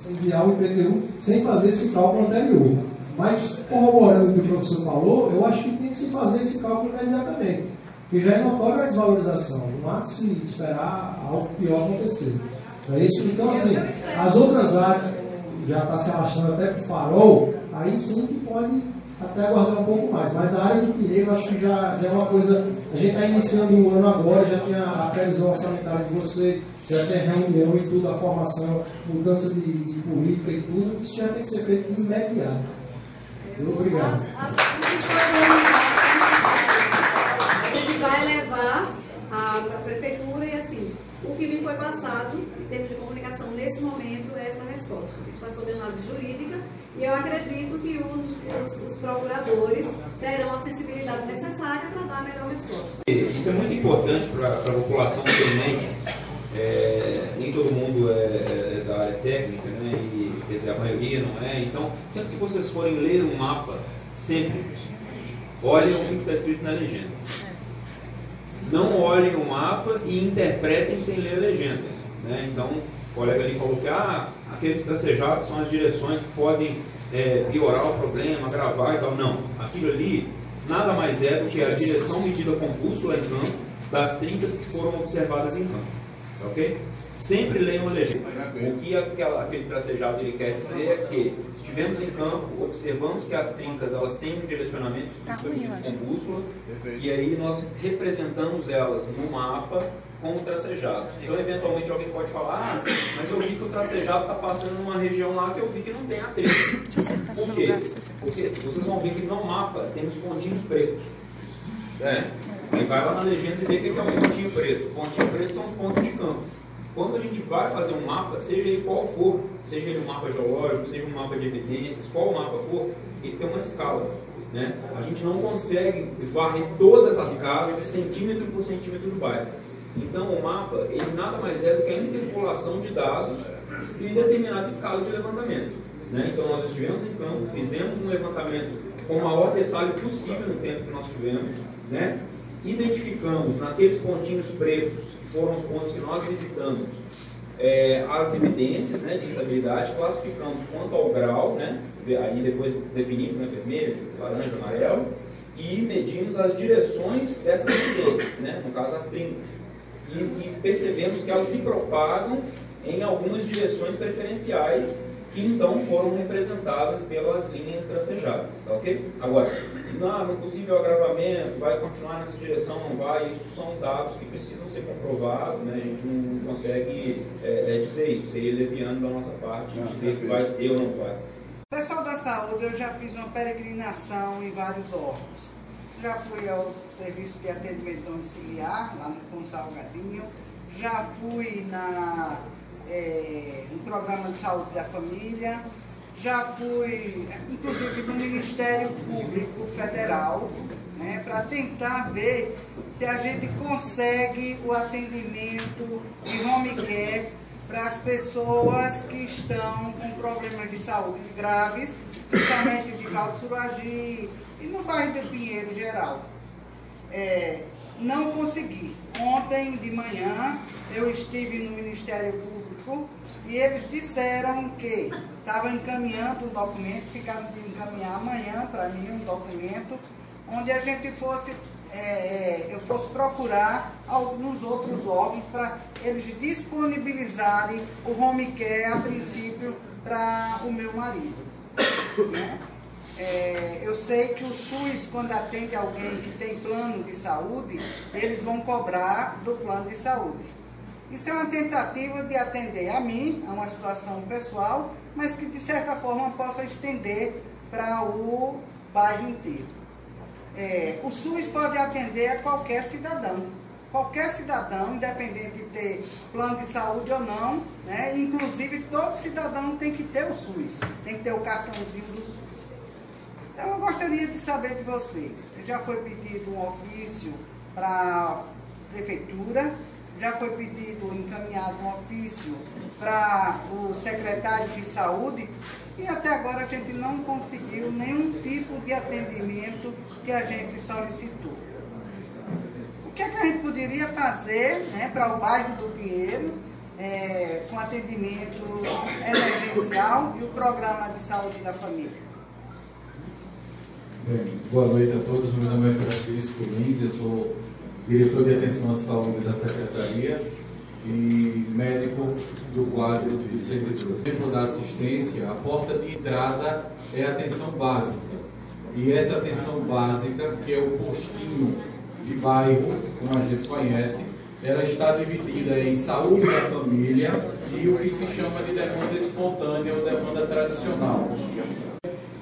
enviar o IPTU sem fazer esse cálculo anterior. Mas, corroborando o que o professor falou, eu acho que tem que se fazer esse cálculo imediatamente. Porque já é notória a desvalorização. Não há que se esperar algo pior acontecer. É isso? Então, assim, as outras áreas, já está se arrastando até para o farol, aí sim que pode até aguardar um pouco mais. Mas a área do Pinheiro, acho que já é uma coisa... A gente está iniciando o ano agora, já tem a previsão orçamentária de vocês, já tem reunião e tudo, a formação, mudança de política e tudo, isso já tem que ser feito de imediato. Obrigado. A gente vai levar a prefeitura e assim, O que me foi passado, em termos de comunicação, nesse momento, é essa resposta. Está sob análise jurídica e eu acredito que os procuradores terão a sensibilidade necessária para dar a melhor resposta. Isso é muito importante para a população ter em mente. Nem todo mundo é da área técnica, né? E, quer dizer, a maioria não é. Então, sempre que vocês forem ler um mapa, sempre olhem o que está escrito na legenda. Não olhem o mapa e interpretem sem ler a legenda, né? Então, o colega ali falou que aqueles tracejados são as direções que podem piorar o problema, agravar e tal. Não, aquilo ali nada mais é do que a direção medida com bússola em campo das trincas que foram observadas em campo, ok? Sempre leiam a legenda. O que aquele tracejado ele quer dizer é que estivemos em campo, observamos que as trincas elas têm um direcionamento com bússola e aí nós representamos elas no mapa com o tracejado. Então, eventualmente, alguém pode falar, mas eu vi que o tracejado está passando numa região lá que eu vi que não tem a trilha. Por quê? Porque vocês vão ver que no mapa tem os pontinhos pretos. Aí vai lá na legenda e vê o que é um pontinho preto. O pontinho preto são os pontos de campo. Quando a gente vai fazer um mapa, seja ele qual for, seja ele um mapa geológico, seja um mapa de evidências, qual mapa for, ele tem uma escala, né? A gente não consegue varrer todas as casas centímetro por centímetro do bairro. Então o mapa, ele nada mais é do que a interpolação de dados em determinada escala de levantamento, né? Então nós estivemos em campo, fizemos um levantamento com o maior detalhe possível no tempo que nós tivemos, né? Identificamos naqueles pontinhos pretos, que foram os pontos que nós visitamos, as evidências, né, de instabilidade, classificamos quanto ao grau, né, aí depois definimos, né, vermelho, laranja, amarelo, e medimos as direções dessas evidências, né, no caso as trincas, e percebemos que elas se propagam em algumas direções preferenciais que então foram representadas pelas linhas tracejadas, tá ok? Agora, no possível agravamento, vai continuar nessa direção, não vai, isso são dados que precisam ser comprovados, né? A gente não consegue dizer isso, seria leviano da nossa parte, dizer que vai ser ou não vai. Pessoal da saúde, eu já fiz uma peregrinação em vários órgãos. Já fui ao serviço de atendimento domiciliar, lá no Salgadinho, já fui no programa de saúde da família, já fui, inclusive, no Ministério Público Federal, né, para tentar ver se a gente consegue o atendimento de home care para as pessoas que estão com problemas de saúde graves, principalmente de Valdo-Suragi e no bairro do Pinheiro geral. Não consegui. Ontem de manhã eu estive no Ministério Público e eles disseram que estavam encaminhando um documento, ficaram de encaminhar amanhã para mim um documento onde a gente fosse, eu fosse procurar alguns outros órgãos para eles disponibilizarem o home care a princípio para o meu marido, né? Eu sei que o SUS, quando atende alguém que tem plano de saúde, eles vão cobrar do plano de saúde. Isso é uma tentativa de atender a mim, a uma situação pessoal, mas que de certa forma possa estender para o bairro inteiro. O SUS pode atender a qualquer cidadão. Qualquer cidadão, independente de ter plano de saúde ou não, né? Inclusive todo cidadão tem que ter o SUS, tem que ter o cartãozinho do SUS. Então eu gostaria de saber de vocês. Já foi pedido um ofício para a prefeitura, já foi pedido, encaminhado um ofício para o secretário de saúde e até agora a gente não conseguiu nenhum tipo de atendimento que a gente solicitou. O que é que a gente poderia fazer, né, para o bairro do Pinheiro, com atendimento emergencial e o programa de saúde da família? Bem, boa noite a todos, meu nome é Francisco Lins, eu sou diretor de atenção à saúde da Secretaria e médico do quadro de servidores. Dentro da assistência, a porta de entrada é a atenção básica. E essa atenção básica, que é o postinho de bairro, como a gente conhece, ela está dividida em saúde da família e o que se chama de demanda espontânea ou demanda tradicional.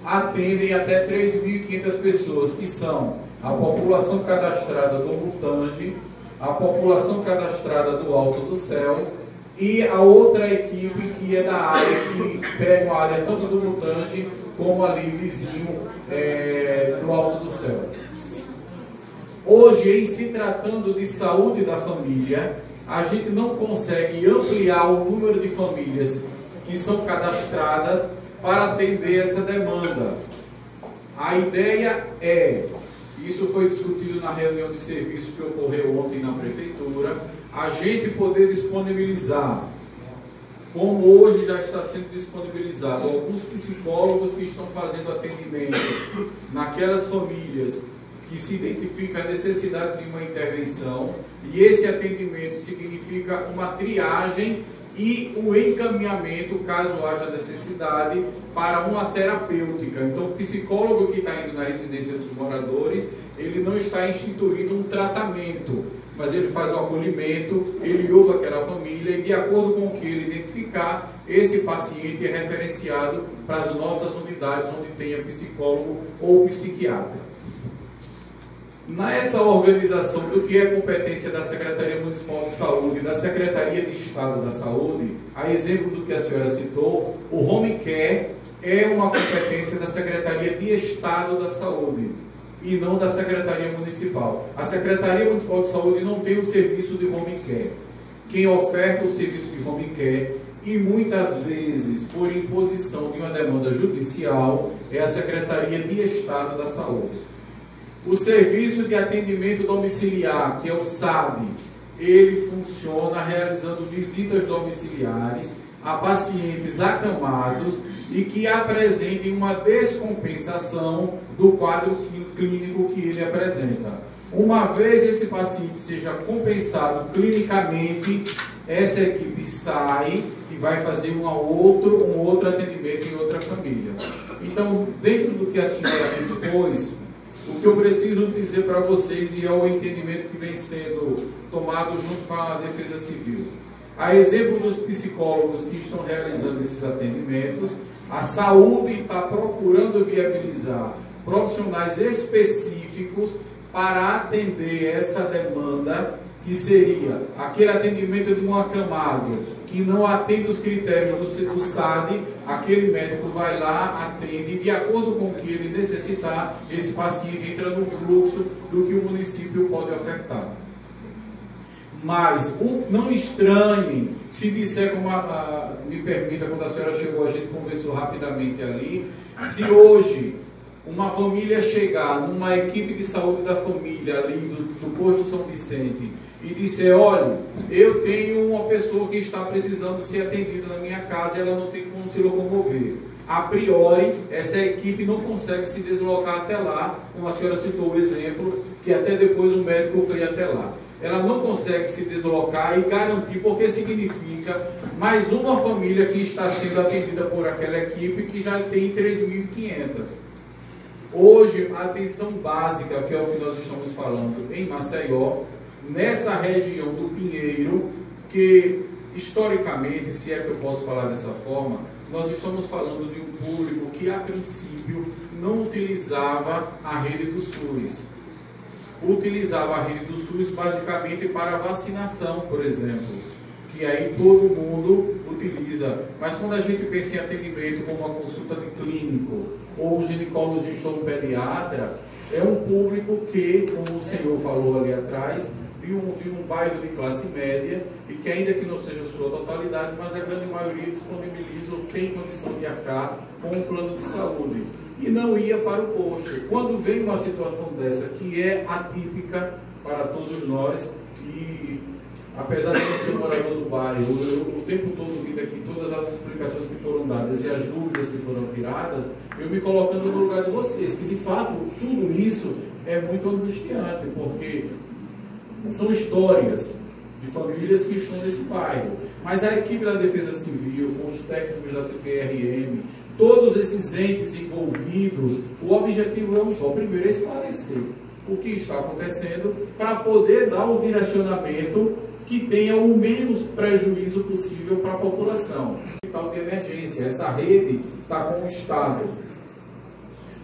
Atendem até 3.500 pessoas, que são a população cadastrada do Mutange, a população cadastrada do Alto do Céu e a outra equipe que é da área, que pega uma área tanto do Mutange como ali vizinho do Alto do Céu. Hoje, em se tratando de saúde da família, a gente não consegue ampliar o número de famílias que são cadastradas para atender essa demanda. A ideia isso foi discutido na reunião de serviço que ocorreu ontem na prefeitura, a gente poder disponibilizar, como hoje já está sendo disponibilizado, alguns psicólogos que estão fazendo atendimento naquelas famílias que se identifica a necessidade de uma intervenção, e esse atendimento significa uma triagem e o encaminhamento, caso haja necessidade, para uma terapêutica. Então, o psicólogo que está indo na residência dos moradores, ele não está instituindo um tratamento, mas ele faz o acolhimento, ele ouve aquela família e, de acordo com o que ele identificar, esse paciente é referenciado para as nossas unidades onde tenha psicólogo ou psiquiatra. Nessa organização do que é competência da Secretaria Municipal de Saúde e da Secretaria de Estado da Saúde, a exemplo do que a senhora citou, o Home Care é uma competência da Secretaria de Estado da Saúde e não da Secretaria Municipal. A Secretaria Municipal de Saúde não tem o serviço de Home Care. Quem oferta o serviço de Home Care, e muitas vezes por imposição de uma demanda judicial, é a Secretaria de Estado da Saúde. O serviço de atendimento domiciliar, que é o SAD, ele funciona realizando visitas domiciliares a pacientes acamados e que apresentem uma descompensação do quadro clínico que ele apresenta. Uma vez esse paciente seja compensado clinicamente, essa equipe sai e vai fazer um outro atendimento em outra família. Então, dentro do que a senhora expôs, o que eu preciso dizer para vocês, e é o entendimento que vem sendo tomado junto com a Defesa Civil. A exemplo dos psicólogos que estão realizando esses atendimentos, a saúde está procurando viabilizar profissionais específicos para atender essa demanda, que seria aquele atendimento de um acamado que não atende os critérios do SAD, aquele médico vai lá, atende, e de acordo com o que ele necessitar, esse paciente entra no fluxo do que o município pode ofertar. Mas não estranhem se disser, como me permita, quando a senhora chegou, a gente conversou rapidamente ali, se hoje uma família chegar numa equipe de saúde da família ali do posto São Vicente e disser, olha, eu tenho uma pessoa que está precisando ser atendida na minha casa e ela não tem como se locomover. A priori, essa equipe não consegue se deslocar até lá, como a senhora citou o exemplo, que até depois o médico foi até lá. Ela não consegue se deslocar e garantir, porque significa mais uma família que está sendo atendida por aquela equipe que já tem 3.500. Hoje, a atenção básica, que é o que nós estamos falando em Maceió, nessa região do Pinheiro, que historicamente, se é que eu posso falar dessa forma, nós estamos falando de um público que a princípio não utilizava a rede do SUS. Utilizava a rede do SUS basicamente para vacinação, por exemplo, que aí todo mundo utiliza. Mas quando a gente pensa em atendimento como uma consulta de clínico, ou ginecologista ou pediatra, é um público que, como o senhor falou ali atrás, de um bairro de classe média, e que ainda que não seja a sua totalidade, mas a grande maioria disponibiliza ou tem condição de arcar com um plano de saúde, e não ia para o posto. Quando vem uma situação dessa, que é atípica para todos nós, e apesar de eu ser morador do bairro, eu o tempo todo vindo aqui, todas as explicações que foram dadas e as dúvidas que foram tiradas, eu me colocando no lugar de vocês, que de fato tudo isso é muito angustiante, porque são histórias de famílias que estão nesse bairro. Mas a equipe da Defesa Civil, com os técnicos da CPRM, todos esses entes envolvidos, o objetivo é um só: primeiro, esclarecer o que está acontecendo para poder dar o direcionamento que tenha o menos prejuízo possível para a população. Hospital de emergência, essa rede está com o Estado.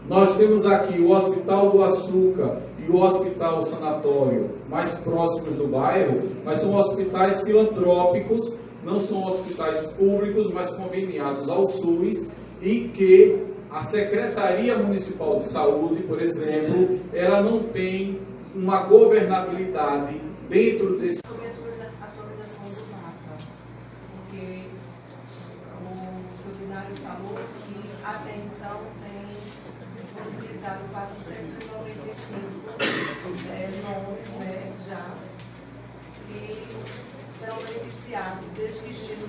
Nós temos aqui o Hospital do Açúcar e o Hospital Sanatório mais próximos do bairro, mas são hospitais filantrópicos, não são hospitais públicos, mas conveniados ao SUS, e que a Secretaria Municipal de Saúde, por exemplo, ela não tem uma governabilidade dentro desse... Sobre a atualização do mapa, porque o seu binário falou que até então tem disponibilizado 495 nomes, né, já, e serão beneficiados desde que estejam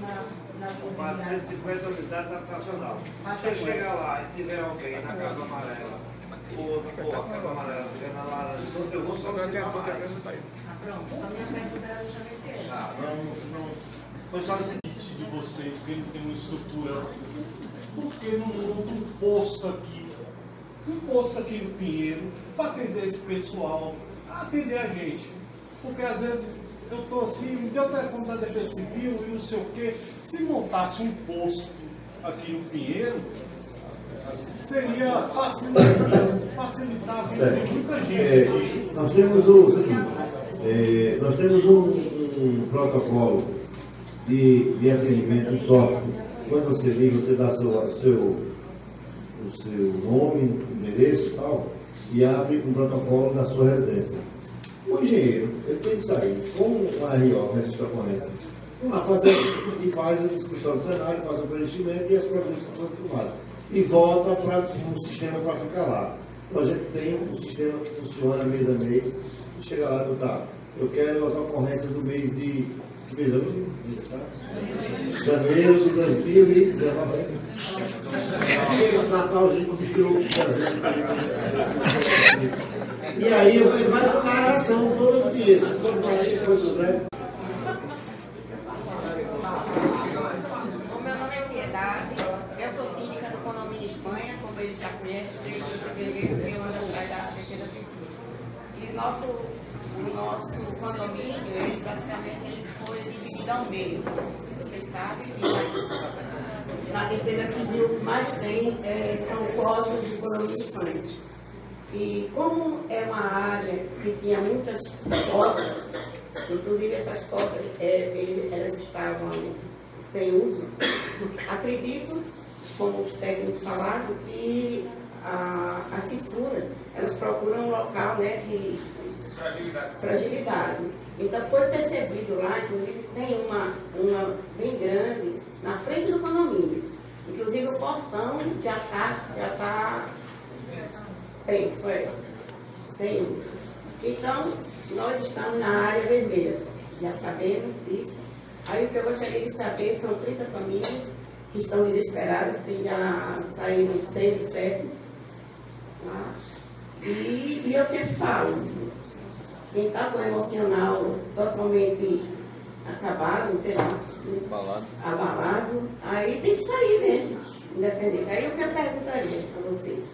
na 450 unidades habitacional. Se você chegar lá e tiver alguém na Casa Amarela, ou a Casa Amarela estiver na laranja, eu vou solicitar mais. Pronto, então a minha pergunta era justamente essa. Não foi solicitar. De vocês, que ele tem uma estrutura, por que não monta um posto aqui no Pinheiro, para atender esse pessoal, atender a gente? Porque às vezes eu estou assim, me deu o telefone da Defesa Civil e não sei o quê. Se montasse um posto aqui no Pinheiro, seria facilitar a vida de muita gente. Nós temos nós temos um protocolo de atendimento, um software. Quando você liga, você dá o seu nome, endereço e tal, e abre um protocolo da sua residência. O engenheiro, ele tem que sair com uma RO, registro de ocorrência, e faz a descrição do cenário, faz o preenchimento e as providências são tomadas. E volta para um sistema para ficar lá. Então a gente tem um sistema que funciona mês a mês, e chega lá e botar, eu quero as ocorrências do mês de janeiro de 2019. O Natal a gente misturou com dezembro. E aí ele vai tocar a ação toda do dinheiro. O meu nome é Piedade, eu sou síndica do condomínio Espanha, como ele já conhece, desde mil anos atrás da Defesa Civil. E o nosso condomínio, ele praticamente foi dividido ao meio. Vocês sabem que na Defesa Civil o que mais tem são postos de condomínios. E como é uma área que tinha muitas portas, inclusive essas portas elas estavam sem uso, acredito, como os técnicos falaram, que a fissura, elas procuram um local, né, de fragilidade. Então foi percebido lá, inclusive tem uma bem grande na frente do condomínio. Inclusive o portão já está penso, sem uso. Então, nós estamos na área vermelha, já sabemos disso. Aí o que eu gostaria de saber são 30 famílias que estão desesperadas, que já saíram 6 e 7. E eu sempre falo, quem está com o emocional totalmente acabado, sei lá, abalado, aí tem que sair mesmo, independente. Aí o que eu perguntaria para vocês?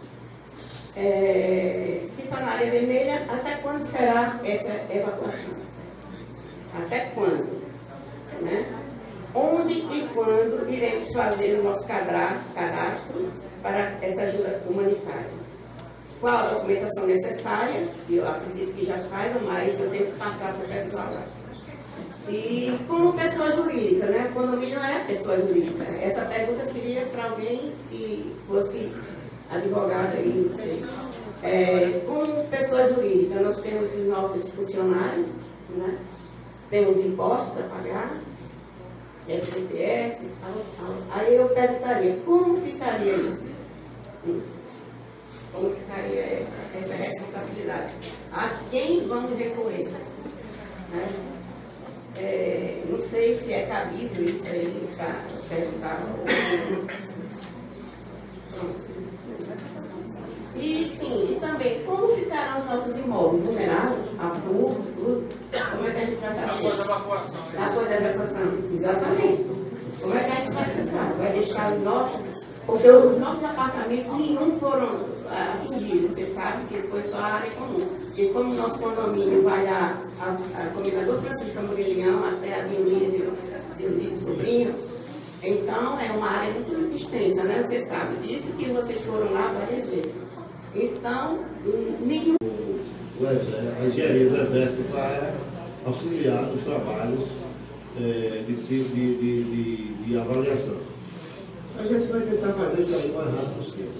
Se está na área vermelha, até quando será essa evacuação? Até quando? Né? Onde e quando iremos fazer o nosso cadastro para essa ajuda humanitária? Qual a documentação necessária? Eu acredito que já saiba, mas eu tenho que passar para o pessoal lá. E como pessoa jurídica, né? O condomínio não é pessoa jurídica. Essa pergunta seria para alguém que fosse advogado aí, não sei. Como pessoa jurídica, nós temos os nossos funcionários, né? Temos impostos a pagar, FGTS, aí eu perguntaria, como ficaria isso? Como ficaria essa responsabilidade? A quem vamos recorrer? Né? Não sei se é cabível isso aí para perguntar. E sim, e também, como ficarão os nossos imóveis vulneráveis, abruptos, tudo? Como é que a gente vai fazer? Após a evacuação. Após a evacuação, exatamente. Como é que a gente vai ficar? Vai deixar os nossos, porque os nossos apartamentos nenhum foram atingidos, você sabe que isso foi só a área comum. E como o nosso condomínio vai a Comendador Francisco Amorim até a Dionísio Sobrinho, então é uma área muito extensa, né? Você sabe disso, que vocês foram lá várias vezes. Então, nenhum... A engenharia do Exército para auxiliar nos trabalhos de avaliação. A gente vai tentar fazer isso aí o mais rápido possível.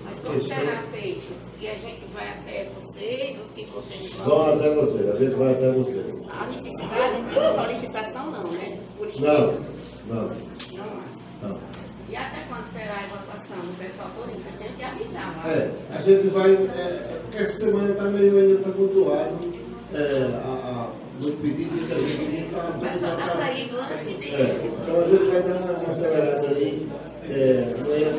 Mas como será feito? Se a gente vai até vocês ou se vocês vão... Vão até vocês, a gente vai até vocês. A necessidade de solicitação não, né? Por Não. Não. E até quando será a evacuação do pessoal todo? Eu tenho que avisar. Mas... A gente vai... essa semana está meio ainda tumultuado. No pedido que a gente está... O pessoal está saindo antes dele. Então a gente vai dar uma acelerada ali. Amanhã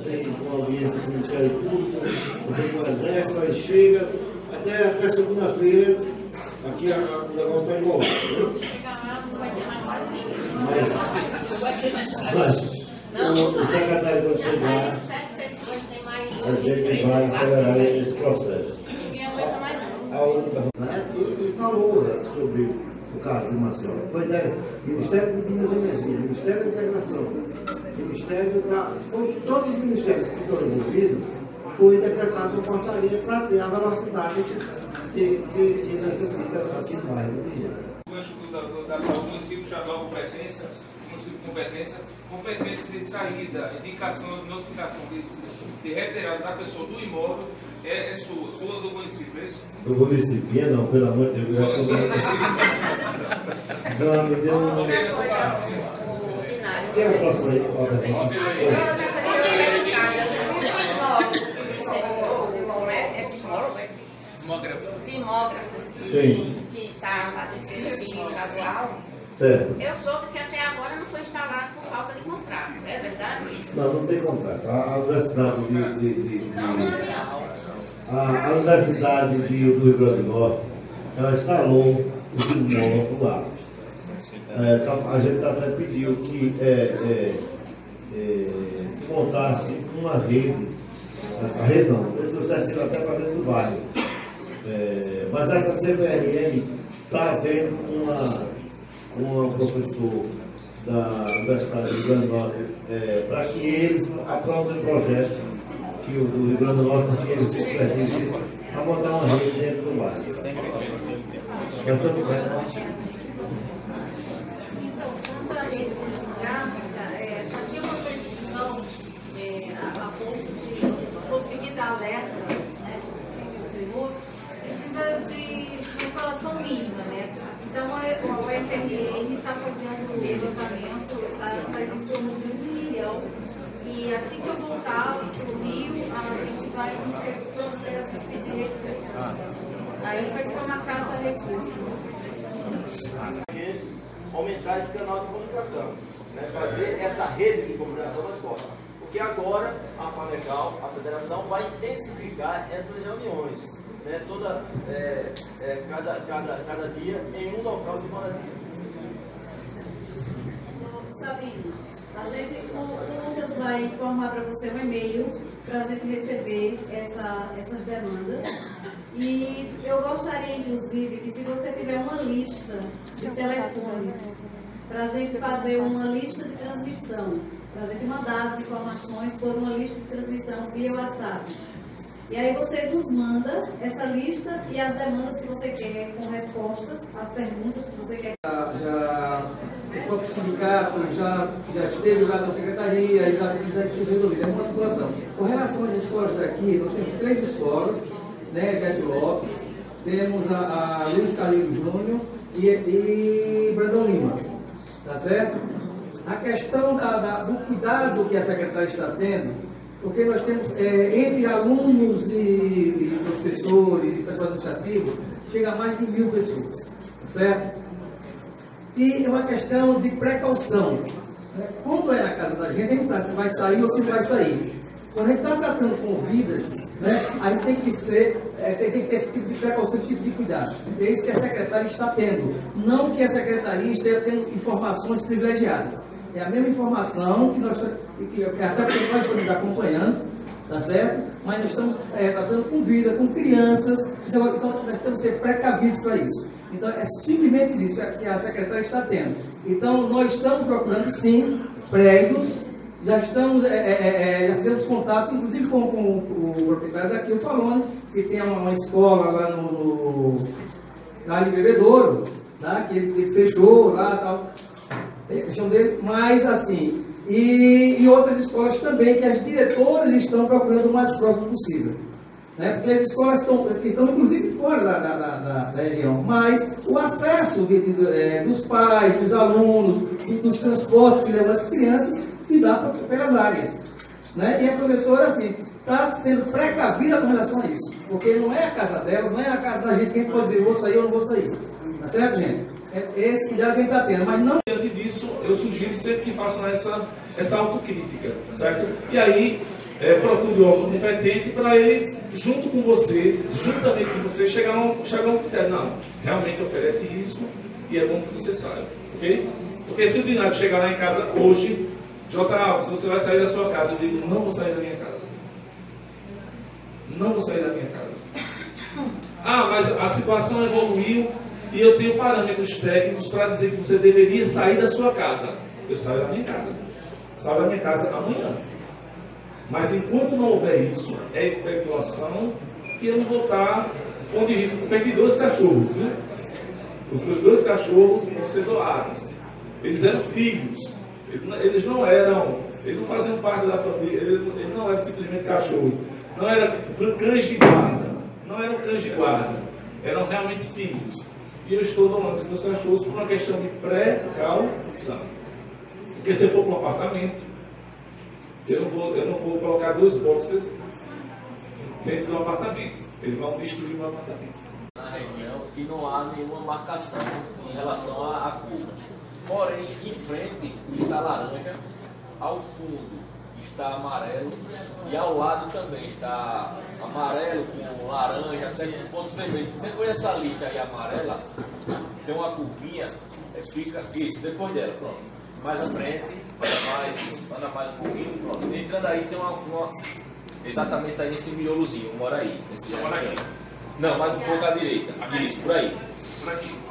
tem uma audiência com o Ministério Público, com o Exército, aí chega, até segunda-feira, aqui o negócio está enrolado. Chega lá, não vai ter mais quase ninguém. Mas o secretário, quando chegar, a gente vai acelerar esse processo. A outra pergunta, ele falou sobre o caso de Maceió. Foi Ministério de Minas e Energia, Ministério da Integração, Ministério da... Todos os ministérios que estão envolvidos, foi decretado uma portaria para ter a velocidade que necessita aqui no bairro do Rio. O Instituto da Saúde, o município estadual competência, o município competência de saída, indicação, notificação de retirada da pessoa do imóvel é sua do município, é isso? Do município, não, pelo amor de Deus. Pelo amor de Deus. Quem é a próxima aí? Simógrafo que está na defesa civil estadual. Certo. Eu soube que até agora não foi instalado por falta de contrato. É verdade isso? Não tem contrato. A Universidade a Universidade do Rio Grande do Norte, ela instalou o sismógrafo lá. A gente até pediu que se montasse uma rede, a rede não, ele trouxesse até para dentro do bairro. Mas essa CBRM está vendo um professor da Universidade do Rio Grande do Norte para que eles aprovem o projeto que o do Rio Grande do Norte que eles pertencem para montar uma rede dentro do bairro. Fazia uma precisão a ponto de conseguir dar alerta, se tremor, precisa de instalação mínima, né? Então o FRN está fazendo o levantamento, está saindo em torno de 1 milhão. E assim que eu voltar para o Rio, a gente vai iniciar esse processo de pedir restrição. Aí vai ser uma caça a recursos. Aumentar esse canal de comunicação, né? Fazer essa rede de comunicação mais forte. Porque agora a FAMECAL, a federação, vai intensificar essas reuniões, né? Cada dia em um local de moradia. Sabino, o Lucas vai informar para você um e-mail para a gente receber essas demandas. E eu gostaria, inclusive, que se você tiver uma lista de telefones, para a gente fazer uma lista de transmissão, para a gente mandar as informações por uma lista de transmissão via WhatsApp. E aí você nos manda essa lista e as demandas que você quer, com respostas às perguntas que você quer. O próprio sindicato já esteve lá na secretaria, eles já resolvido. É uma situação. Com relação às escolas daqui, nós temos 3 escolas, né, Décio Lopes, temos a Luiz Calil Júnior e Brandão Lima, tá certo? A questão do cuidado que a secretária está tendo, porque nós temos, entre alunos e professores e pessoal administrativo, chega a mais de 1000 pessoas, tá certo? E é uma questão de precaução. Quando é na casa da gente, a gente sabe se vai sair ou se não vai sair. Quando a gente está tratando com vidas, né, a gente tem que ter esse tipo de precaução, esse tipo de cuidado. É isso que a secretária está tendo. Não que a secretaria esteja tendo informações privilegiadas. É a mesma informação que até porque nós estamos acompanhando, tá certo? Mas nós estamos tratando com vida, com crianças, então nós temos que ser precavidos para isso. Então é simplesmente isso que a secretária está tendo. Então nós estamos procurando sim prédios já estamos, já fizemos contatos, inclusive com o proprietário daqui, o Falone, que tem uma escola lá lá em Bebedouro, tá? Que ele fechou lá e tal, tem a questão dele, mas assim, e outras escolas também, que as diretoras estão procurando o mais próximo possível. Né? Porque as escolas estão inclusive fora da região, mas o acesso dos pais, dos alunos, dos transportes que levam essas crianças se dá pelas áreas. Né? E a professora, assim, está sendo precavida com relação a isso, porque não é a casa dela, não é a casa da gente que pode dizer vou sair ou não vou sair. Tá certo, gente? É esse cuidado que a gente está tendo, mas não... Diante disso, eu sugiro sempre que façam essa autocrítica, certo? E aí, procure o órgão competente para ele, junto com você, juntamente com você, chegar a um critério. Não, realmente oferece isso e é bom que você saiba, ok? Porque se o Dinário chegar lá em casa hoje, J. se você vai sair da sua casa, eu digo, não vou sair da minha casa. Não vou sair da minha casa. Ah, mas a situação evoluiu e eu tenho parâmetros técnicos para dizer que você deveria sair da sua casa. Eu saio da minha casa. Saio da minha casa amanhã. Mas enquanto não houver isso, é especulação e eu não vou estar pondo risco. Perdi 2 cachorros, né? Os meus 2 cachorros vão ser doados. Eles eram filhos. Eles não faziam parte da família, eles não eram simplesmente cachorros. Não eram cães de guarda. Não eram cães de guarda. Eram realmente filhos. E eu estou doando os meus cachorros por uma questão de precaução. Porque se eu for para um apartamento, eu não vou colocar 2 boxes dentro do apartamento. Eles vão destruir o meu apartamento. Na região que não há nenhuma marcação em relação à curva. Porém, em frente está laranja, ao fundo está amarelo e ao lado também está amarelo com laranja, até com pontos vermelhos. Depois dessa lista aí amarela, tem uma curvinha, fica isso, depois dela, pronto. Mais à frente, anda mais um pouquinho, pronto. Entrando aí tem uma exatamente aí nesse miolozinho, mora aí. Não, mais um pouco à direita. Isso, por aí.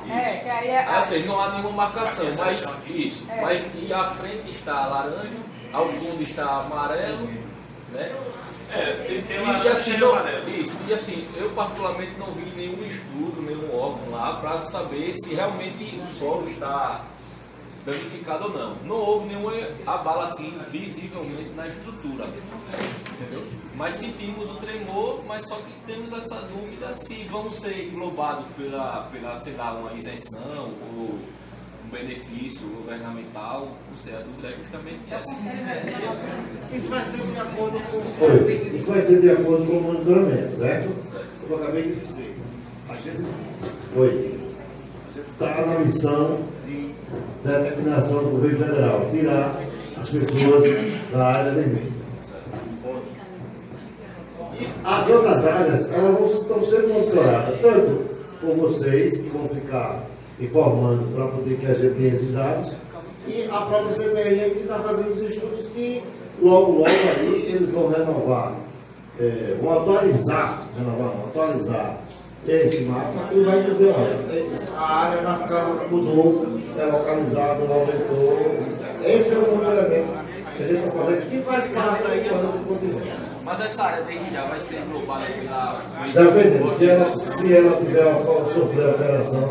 Que aí é. Assim, não há nenhuma marcação, mas isso. Mas e à frente está laranja, ao fundo está amarelo, né? Tem uma assim, e assim, eu particularmente não vi nenhum estudo, nenhum órgão lá para saber se realmente o solo está danificado ou não. Não houve nenhuma abala assim visivelmente na estrutura, entendeu? Mas sentimos o tremor, mas só que temos essa dúvida se vão ser englobados pela sei lá, uma isenção ou um benefício governamental. Não sei, a dúvida é justamente essa. Isso vai ser de acordo com... Isso vai ser de acordo com o monitoramento, certo? Eu acabei de dizer. A gente... Está na missão da determinação do governo federal, tirar as pessoas da área vermelha. E as outras áreas, elas estão sendo monitoradas, tanto por vocês, que vão ficar informando para poder que a gente tenha esses dados, e a própria CPRM que está fazendo os estudos que logo aí eles vão renovar, vão atualizar esse mapa e vai dizer, olha, a área vai ficar, mudou, é localizado, aumentou. Esse é o monitoramento que a gente está fazendo, que faz parte aí do continente. Mas essa área desde já vai ser englobada pela... Dependendo, se ela tiver sofrer alteração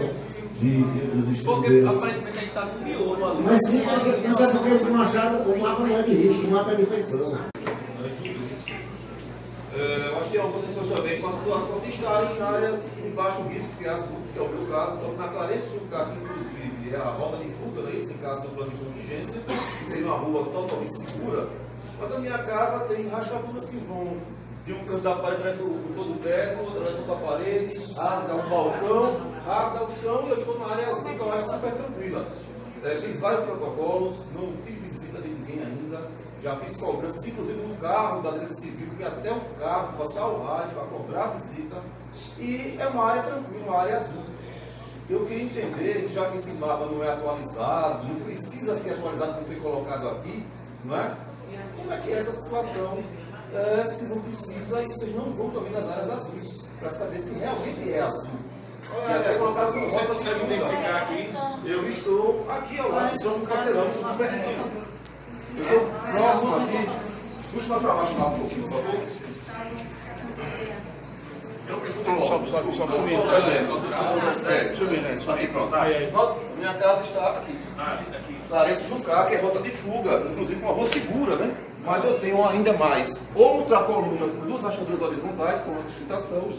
dos estudos. Porque aparentemente a gente está no miolo ali. Mas sim, mas é porque os machados, o mapa não é de risco, o mapa é de feição. Eu acho que algumas pessoas também com a situação de estarem em áreas de baixo risco, que é azul, que é o meu caso, então na Clarence Jucá, inclusive, é a rota de fuga, não é isso, em caso do plano de contingência, que seria uma rua totalmente segura, mas a minha casa tem rachaduras que vão de um canto da parede, parece todo o teto, outra parece outra parede, rasga um balcão, rasga o chão e eu estou na área azul, que é uma área super tranquila. Fiz vários protocolos, não tive visita de ninguém ainda. Já fiz cobranças, inclusive no carro da Defesa Civil, fui até o carro, passar o rádio para cobrar a visita. E é uma área tranquila, uma área azul. Eu queria entender, já que esse mapa não é atualizado, não precisa ser atualizado como foi colocado aqui, não é? Como é que é essa situação? Se não precisa, e vocês não vão também nas áreas azuis, para saber se realmente é azul. E até colocar como você consegue identificar aqui, eu estou aqui ao lado do quarteirão do vermelho. Eu estou próximo aqui. Puxa mais para baixo lá um pouquinho, por favor. Aqui, pronto. Minha casa está aqui. Clarencio Jucá, que é rota de fuga, inclusive uma rua segura, né? Mas eu tenho ainda mais outra coluna com duas rachaduras horizontais, com uma sustentação.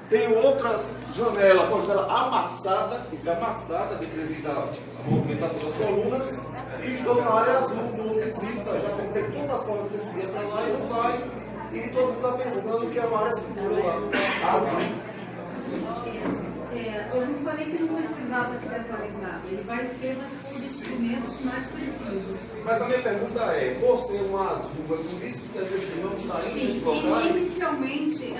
Tenho outra janela com a janela amassada, que fica amassada devido à movimentação das colunas. E estou na área azul, no exista, já contei todas as formas que esse para lá e não vai. E todo mundo está pensando que é uma área segura lá. Azul. Eu não falei que não precisava ser atualizado. Ele vai ser, mas com instrumentos mais precisos. Mas a minha pergunta é, por ser uma azul, é por isso que a gente não está indo nesse local? Inicialmente,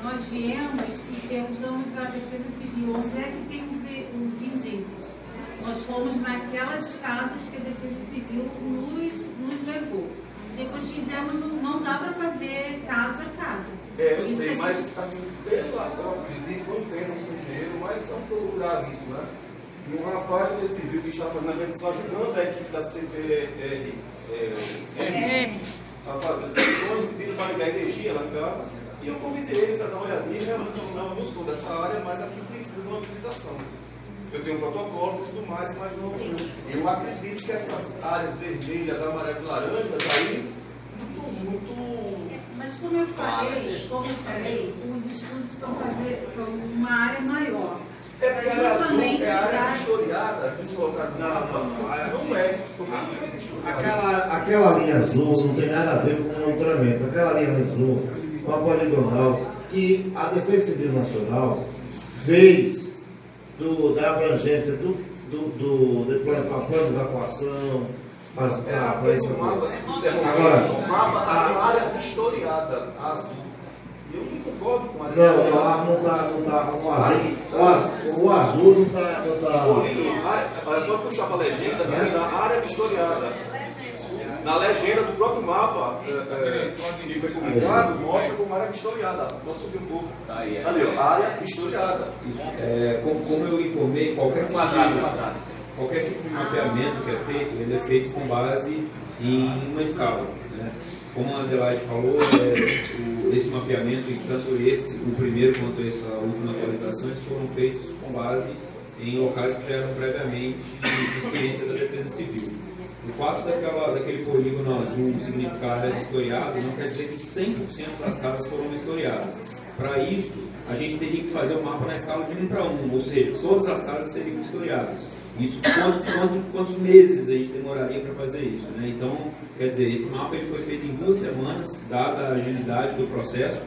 nós viemos e perguntamos à Defesa Civil onde é que tem os indícios. Nós fomos naquelas casas que a Defesa Civil nos levou. Depois fizemos, não dá para fazer casa a casa. Eu sei, mas assim, eu acredito, eu entendo o seu engenheiro, mas é um pouco grave isso, né? E um rapaz da Defesa Civil que está fazendo a medição, ajudando a equipe da CPR a fazer as questões, pedindo para ligar energia lá em casa. E eu convidei ele para dar uma olhadinha, e realmente eu não sou dessa área, mas aqui precisa de uma visitação. Eu tenho um protocolo e tudo mais, mas não. Eu acredito que essas áreas vermelhas, amarelas, laranjas aí, muito. Mas como eu falei, os estudos estão fazendo uma área maior. É porque a área azul é a área historiada, não é. Aquela linha azul não tem nada a ver com o monitoramento. Aquela linha azul, uma poligonal, que a Defesa Civil Nacional fez da abrangência do plano de evacuação, para isso. Agora, o mapa está com área vistoriada, azul. Eu não concordo com a o azul não está. Pode puxar para a legenda, na área vistoriada. Na legenda do próprio mapa, que foi publicado, mostra como área vistoriada. Pode subir um pouco. Ali, ó, área vistoriada. Como eu informei, qualquer tipo de mapeamento que é feito, ele é feito com base em uma escala. Né? Como a Adelaide falou, esse mapeamento, tanto o primeiro quanto essa última atualização, eles foram feitos com base em locais que já eram previamente de ciência da Defesa Civil. O fato daquele polígono azul significar área vistoriada não quer dizer que 100% das casas foram vistoriadas. Para isso, a gente teria que fazer o mapa na escala de 1 para 1, ou seja, todas as casas seriam vistoriadas. Isso, quantos meses a gente demoraria para fazer isso? Né? Então, quer dizer, esse mapa ele foi feito em 2 semanas, dada a agilidade do processo,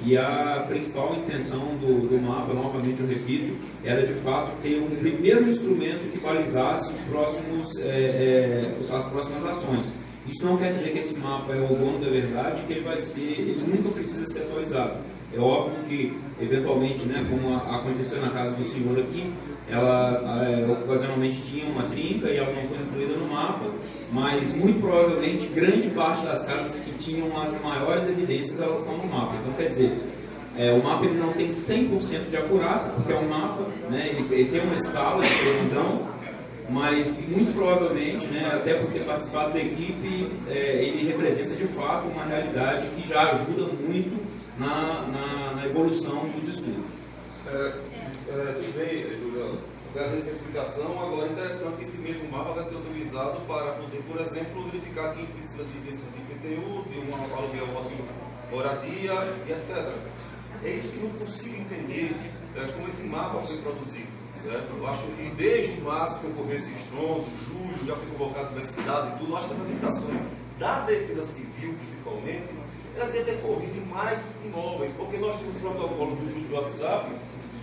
e a principal intenção do mapa, novamente eu repito, era de fato ter um primeiro instrumento que balizasse as próximas ações. Isso não quer dizer que esse mapa é o dono da verdade, que ele nunca precisa ser atualizado. É óbvio que, eventualmente, né, como aconteceu na casa do senhor aqui, ela ocasionalmente tinha uma trinca e ela não foi incluída no mapa, mas muito provavelmente grande parte das casas que tinham as maiores evidências elas estão no mapa. Então, quer dizer, o mapa ele não tem 100% de acurácia, porque é um mapa, né, ele tem uma escala de precisão, mas muito provavelmente, né, até por ter participado da equipe, ele representa de fato uma realidade que já ajuda muito na evolução dos estudos. Tudo bem, Juliano. Agradeço a explicação. Agora, interessante que esse mesmo mapa vai ser utilizado para poder, por exemplo, verificar quem precisa de isenção de IPTU, de um aluguel moradia e etc. É isso que não consigo entender como esse mapa foi produzido. Certo? Eu acho que desde março que ocorreu esse estrondo, julho, já foi convocado universidades e tudo, eu acho que as limitações da Defesa Civil, principalmente, ela deve ter corrido em mais imóveis, porque nós temos protocolos do uso do WhatsApp,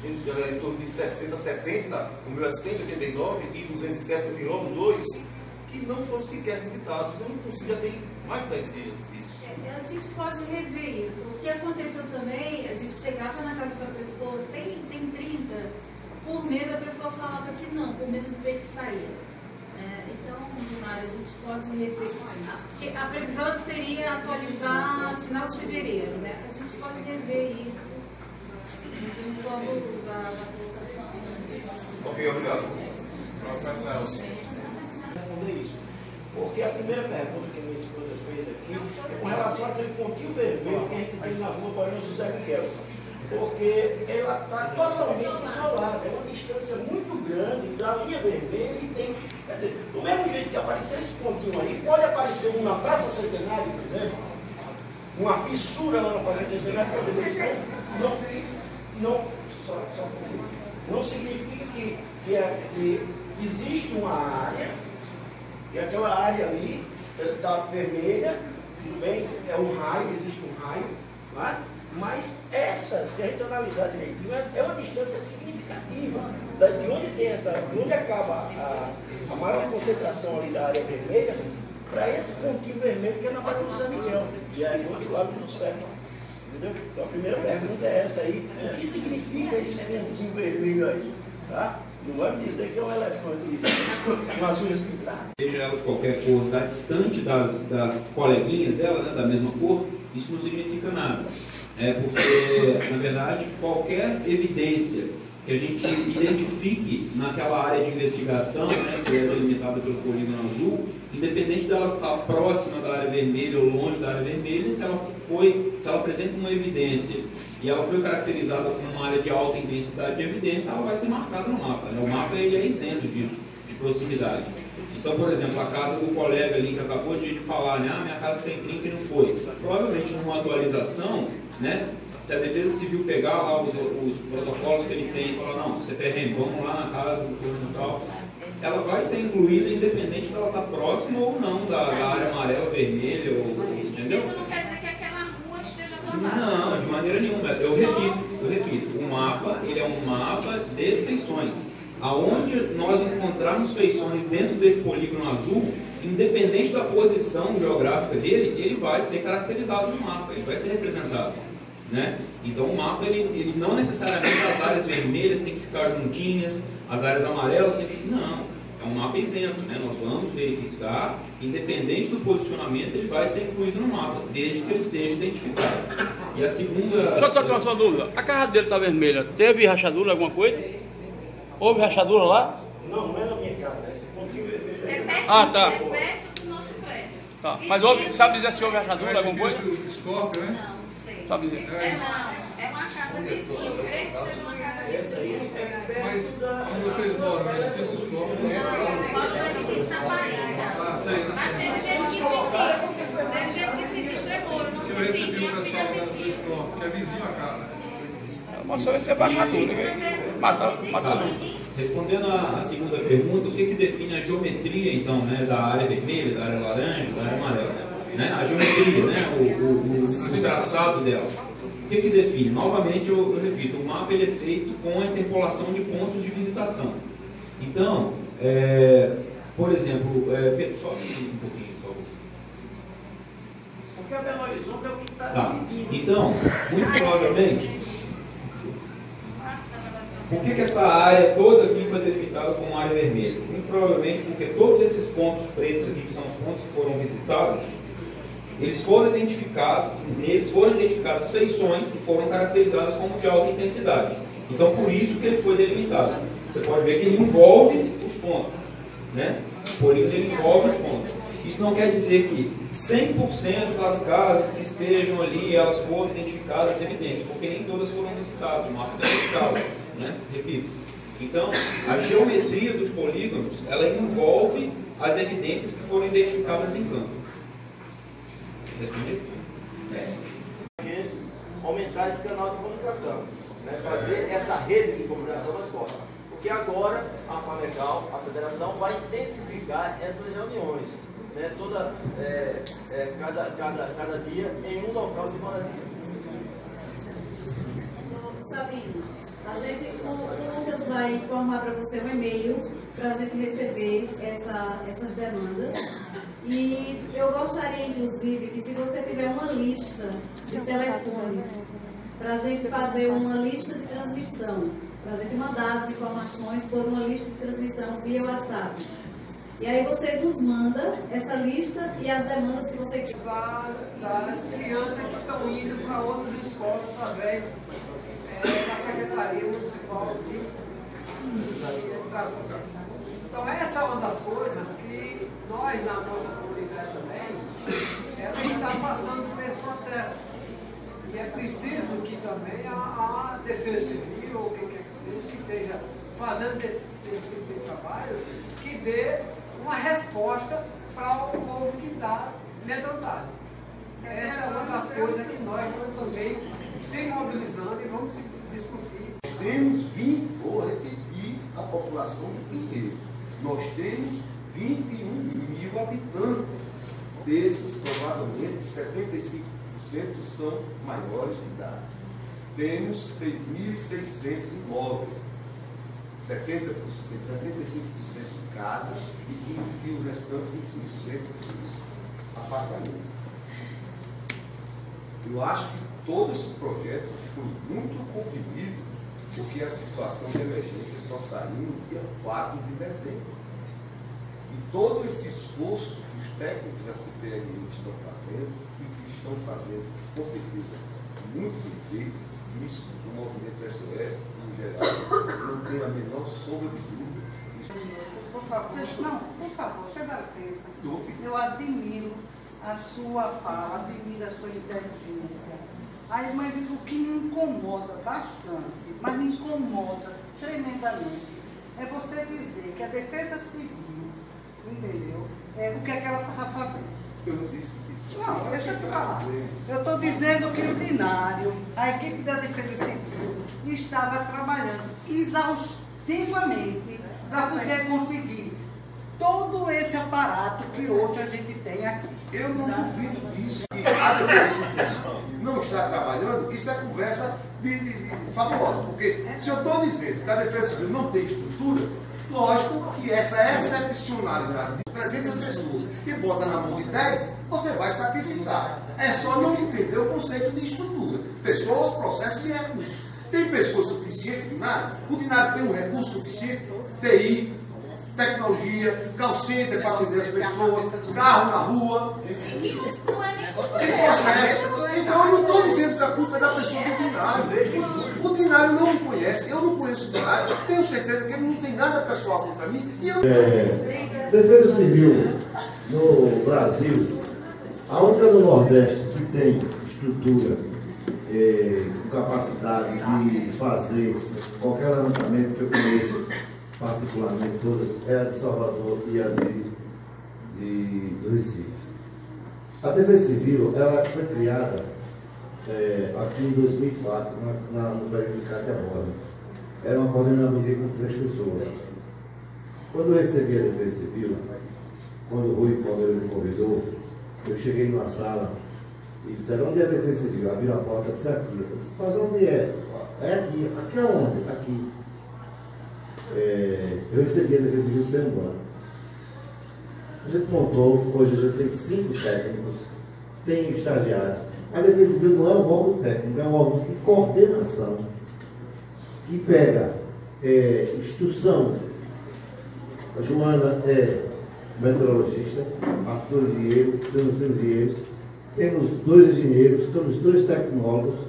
em torno de 60, 70, o meu é 189 e 207 virou 2, que não foram sequer visitados. Eu não consigo, já tem mais de 10 dias isso. A gente pode rever isso. O que aconteceu também, a gente chegava na casa da pessoa, tem 30, por mês a pessoa falava que não, por medo de ter que sair. Então, Gilmar, a gente pode rever isso. Porque a previsão seria atualizar no final de fevereiro, né? A gente pode rever isso. Em função da colocação. Ok, obrigado. Próximo é Celso. Responder isso. Porque a primeira pergunta que minha esposa fez aqui é com relação àquele pontinho vermelho que a gente tem na rua Coronel José Miguel. Porque ela está totalmente isolada, é uma distância muito grande da linha vermelha e tem. Quer dizer, do mesmo jeito que apareceu esse pontinho aí, pode aparecer um na Praça Centenário, por exemplo, uma fissura lá na Praça Centenário, não significa que existe uma área, e aquela área ali está vermelha, tudo bem, é um raio, existe um raio, tá? Mas essa, se a gente analisar direitinho, é uma distância significativa. De onde tem onde acaba a maior concentração ali da área vermelha, para esse pontinho vermelho que é na Barra do São Miguel, e é do outro lado do céu. Entendeu? Então a primeira pergunta é essa aí, o que significa esse pontinho vermelho aí? Tá? Não vai me dizer que é um elefante com as unhas pintadas. Seja ela de qualquer cor, está distante das coleguinhas dela, né, da mesma cor, isso não significa nada. Porque, na verdade, qualquer evidência que a gente identifique naquela área de investigação, né, que é delimitada pelo polígono azul, independente dela estar próxima da área vermelha ou longe da área vermelha, se ela apresenta uma evidência e ela foi caracterizada como uma área de alta intensidade de evidência, ela vai ser marcada no mapa. Né? O mapa ele é isento disso, de proximidade. Então, por exemplo, a casa do colega ali que acabou de falar, né, minha casa tem trinca e não foi. Provavelmente numa atualização, né, se a Defesa Civil pegar lá os protocolos que ele tem e falar, não, CPRM, vamos lá na casa do fulano e tal, ela vai ser incluída independente de ela estar próxima ou não da área amarela, vermelha, entendeu? Isso não quer dizer que aquela rua esteja plantada. Não, de maneira nenhuma. Eu repito, o mapa, ele é um mapa de feições. Aonde nós encontrarmos feições dentro desse polígono azul, independente da posição geográfica dele, ele vai ser caracterizado no mapa, ele vai ser representado. Né? Então o mapa, ele não necessariamente as áreas vermelhas têm que ficar juntinhas, as áreas amarelas têm que ficar... Não, é um mapa isento, né? Nós vamos verificar, independente do posicionamento, ele vai ser incluído no mapa, desde que ele seja identificado. E a segunda... Deixa eu só tirar uma dúvida, a casa dele está vermelha, teve rachadura, alguma coisa? Houve rachadura lá? Não, não é na minha casa, esse pontinho vermelho. Tá. É perto do nosso prédio. Tá. Mas houve, sabe dizer se houve rachadura, alguma coisa? Scorpio, né? Não, não sei. Sabe dizer? É uma casa vizinha, eu creio que seja uma casa vizinha. Essa aí é perto Onde vocês moram, né? Edifício Scorpio. Moro no edifício na Parinha. Sei, né? Mas teve gente que sentiu. Teve gente que se distribui. Eu não Eu senti, recebi o minha pessoal filha do sentiu. Scorpio, que é vizinho a casa. Mas só vai ser rachadura, matar. Respondendo à segunda pergunta, o que define a geometria, então, né, da área vermelha, da área laranja, da área amarela? Né? A geometria, né, o traçado dela. O que define? Novamente, eu repito, o mapa ele é feito com a interpolação de pontos de visitação. Então, por exemplo, Pedro, sobe um pouquinho, por favor. Porque a Belo Horizonte é o que está dividindo. Então, muito provavelmente... Por que essa área toda aqui foi delimitada como área vermelha? Muito provavelmente porque todos esses pontos pretos aqui, que são os pontos que foram visitados, neles foram identificadas feições que foram caracterizadas como de alta intensidade. Então, por isso que ele foi delimitado. Você pode ver que ele envolve os pontos. Né? O polígono ele envolve os pontos. Isso não quer dizer que 100% das casas que estejam ali, elas foram identificadas evidências, porque nem todas foram visitadas, o mapa tem escala. Né? Repito. Então, a geometria dos polígonos, ela envolve as evidências que foram identificadas em campo. Respondi? Aumentar esse canal de comunicação, né? Fazer essa rede de comunicação mais forte. Porque agora a FAMECAL, a federação, vai intensificar essas reuniões, né? Cada dia em um local de moradia. Sabino, a gente, o Lucas vai informar para você um e-mail para a gente receber essas demandas. E eu gostaria, inclusive, que se você tiver uma lista de telefones, para a gente fazer uma lista de transmissão, para a gente mandar as informações por uma lista de transmissão via WhatsApp. E aí você nos manda essa lista e as demandas que você quer. Das crianças que estão indo para outras escolas através da Secretaria Municipal de Educação. Então essa é uma das coisas que nós nós, na nossa comunidade também, ela está passando por esse processo. E é preciso que também a Defesa Civil, ou quem quer que seja, que esteja fazendo esse tipo de trabalho, que dê uma resposta para o povo que está amedrontado. Essa é uma das coisas que nós estamos também se mobilizando e vamos discutir. Temos 20, vou repetir, a população do Pinheiro. Nós temos 21.000 habitantes. Desses, provavelmente, 75% são maiores de idade. Temos 6.600 imóveis, 70%, 75% de casa e o restante 25% de apartamento. Eu acho que todo esse projeto foi muito comprimido, porque a situação de emergência só saiu no dia 4 de dezembro. E todo esse esforço que os técnicos da CPLM estão fazendo, e que estão fazendo, com certeza, muito bem feito, isso no movimento SOS, no geral, não tem a menor sombra de dúvida. Por favor, não, por favor, você dá licença. Eu admiro a sua fala, admiro a sua inteligência. Aí, mas o que me incomoda bastante, mas me incomoda tremendamente, é você dizer que a Defesa Civil, entendeu? O que é que ela estava fazendo? Eu não disse isso. Não, deixa eu te falar. Eu estou dizendo que o Dinário, a equipe da Defesa Civil, estava trabalhando exaustivamente para poder conseguir todo esse aparato que hoje a gente tem aqui. Eu não duvido disso. Que a Defesa Civil não está trabalhando, isso é conversa fabulosa. Porque se eu estou dizendo que a Defesa Civil não tem estrutura, lógico que essa excepcionalidade de 300 pessoas que bota na mão de 10, você vai sacrificar. É só não entender o conceito de estrutura. Pessoas, processos e recursos. Tem pessoas suficientes, o Dinário tem um recurso suficiente, TI, tecnologia, call center para atender as pessoas, carro na rua. Tem processo. Então eu não estou dizendo que a culpa é da pessoa do Dinário. O Dinário não me conhece, eu não conheço o Dinário, tenho certeza que ele não tem nada pessoal contra mim. E eu... Defesa Civil no Brasil, a única do Nordeste que tem estrutura, com capacidade de fazer qualquer levantamento que eu conheço, particularmente todas, é a de Salvador e a do Recife. A Defesa Civil, ela foi criada aqui em 2004, no prédio de Cátia Borba. Era uma coordenadoria com 3 pessoas. Quando eu recebi a Defesa Civil, quando o Rui Palmeira me convidou, eu cheguei numa sala e disseram: onde é a Defesa Civil? Abriram a porta e disse: aqui. Eu disse: mas onde é? É aqui. Aqui aonde? Aqui. Eu recebi a Defesa Civil sem um ano. A gente montou, hoje a gente tem 5 técnicos, tem estagiários. A Defesa Civil não é um órgão técnico, é um órgão de coordenação que pega instrução. A Joana é meteorologista, Arthur engenheiro, temos 3 engenheiros, temos 2 engenheiros, temos 2 tecnólogos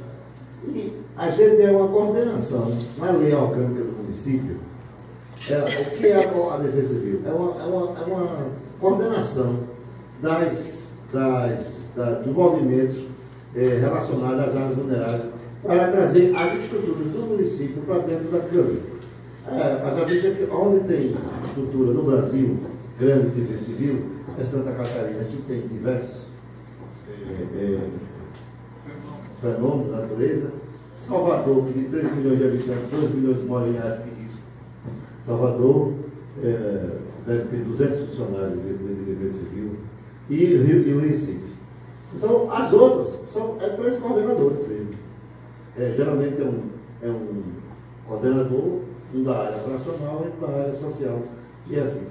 e a gente é uma coordenação. Na lei orgânica do município, o que é a Defesa Civil? É uma coordenação dos movimentos relacionados às áreas vulneráveis para trazer as estruturas do município para dentro daquilo ali. As agências onde tem estrutura no Brasil, grande de Defesa Civil, é Santa Catarina, que tem diversos fenômenos da natureza. Salvador, que tem 3 milhões de habitantes, 2 milhões moram em área de risco. Salvador deve ter 200 funcionários de Defesa Civil e o Recife. Então, as outras são 3 coordenadores mesmo. Geralmente é um coordenador, um da área operacional e um da área social. E assim.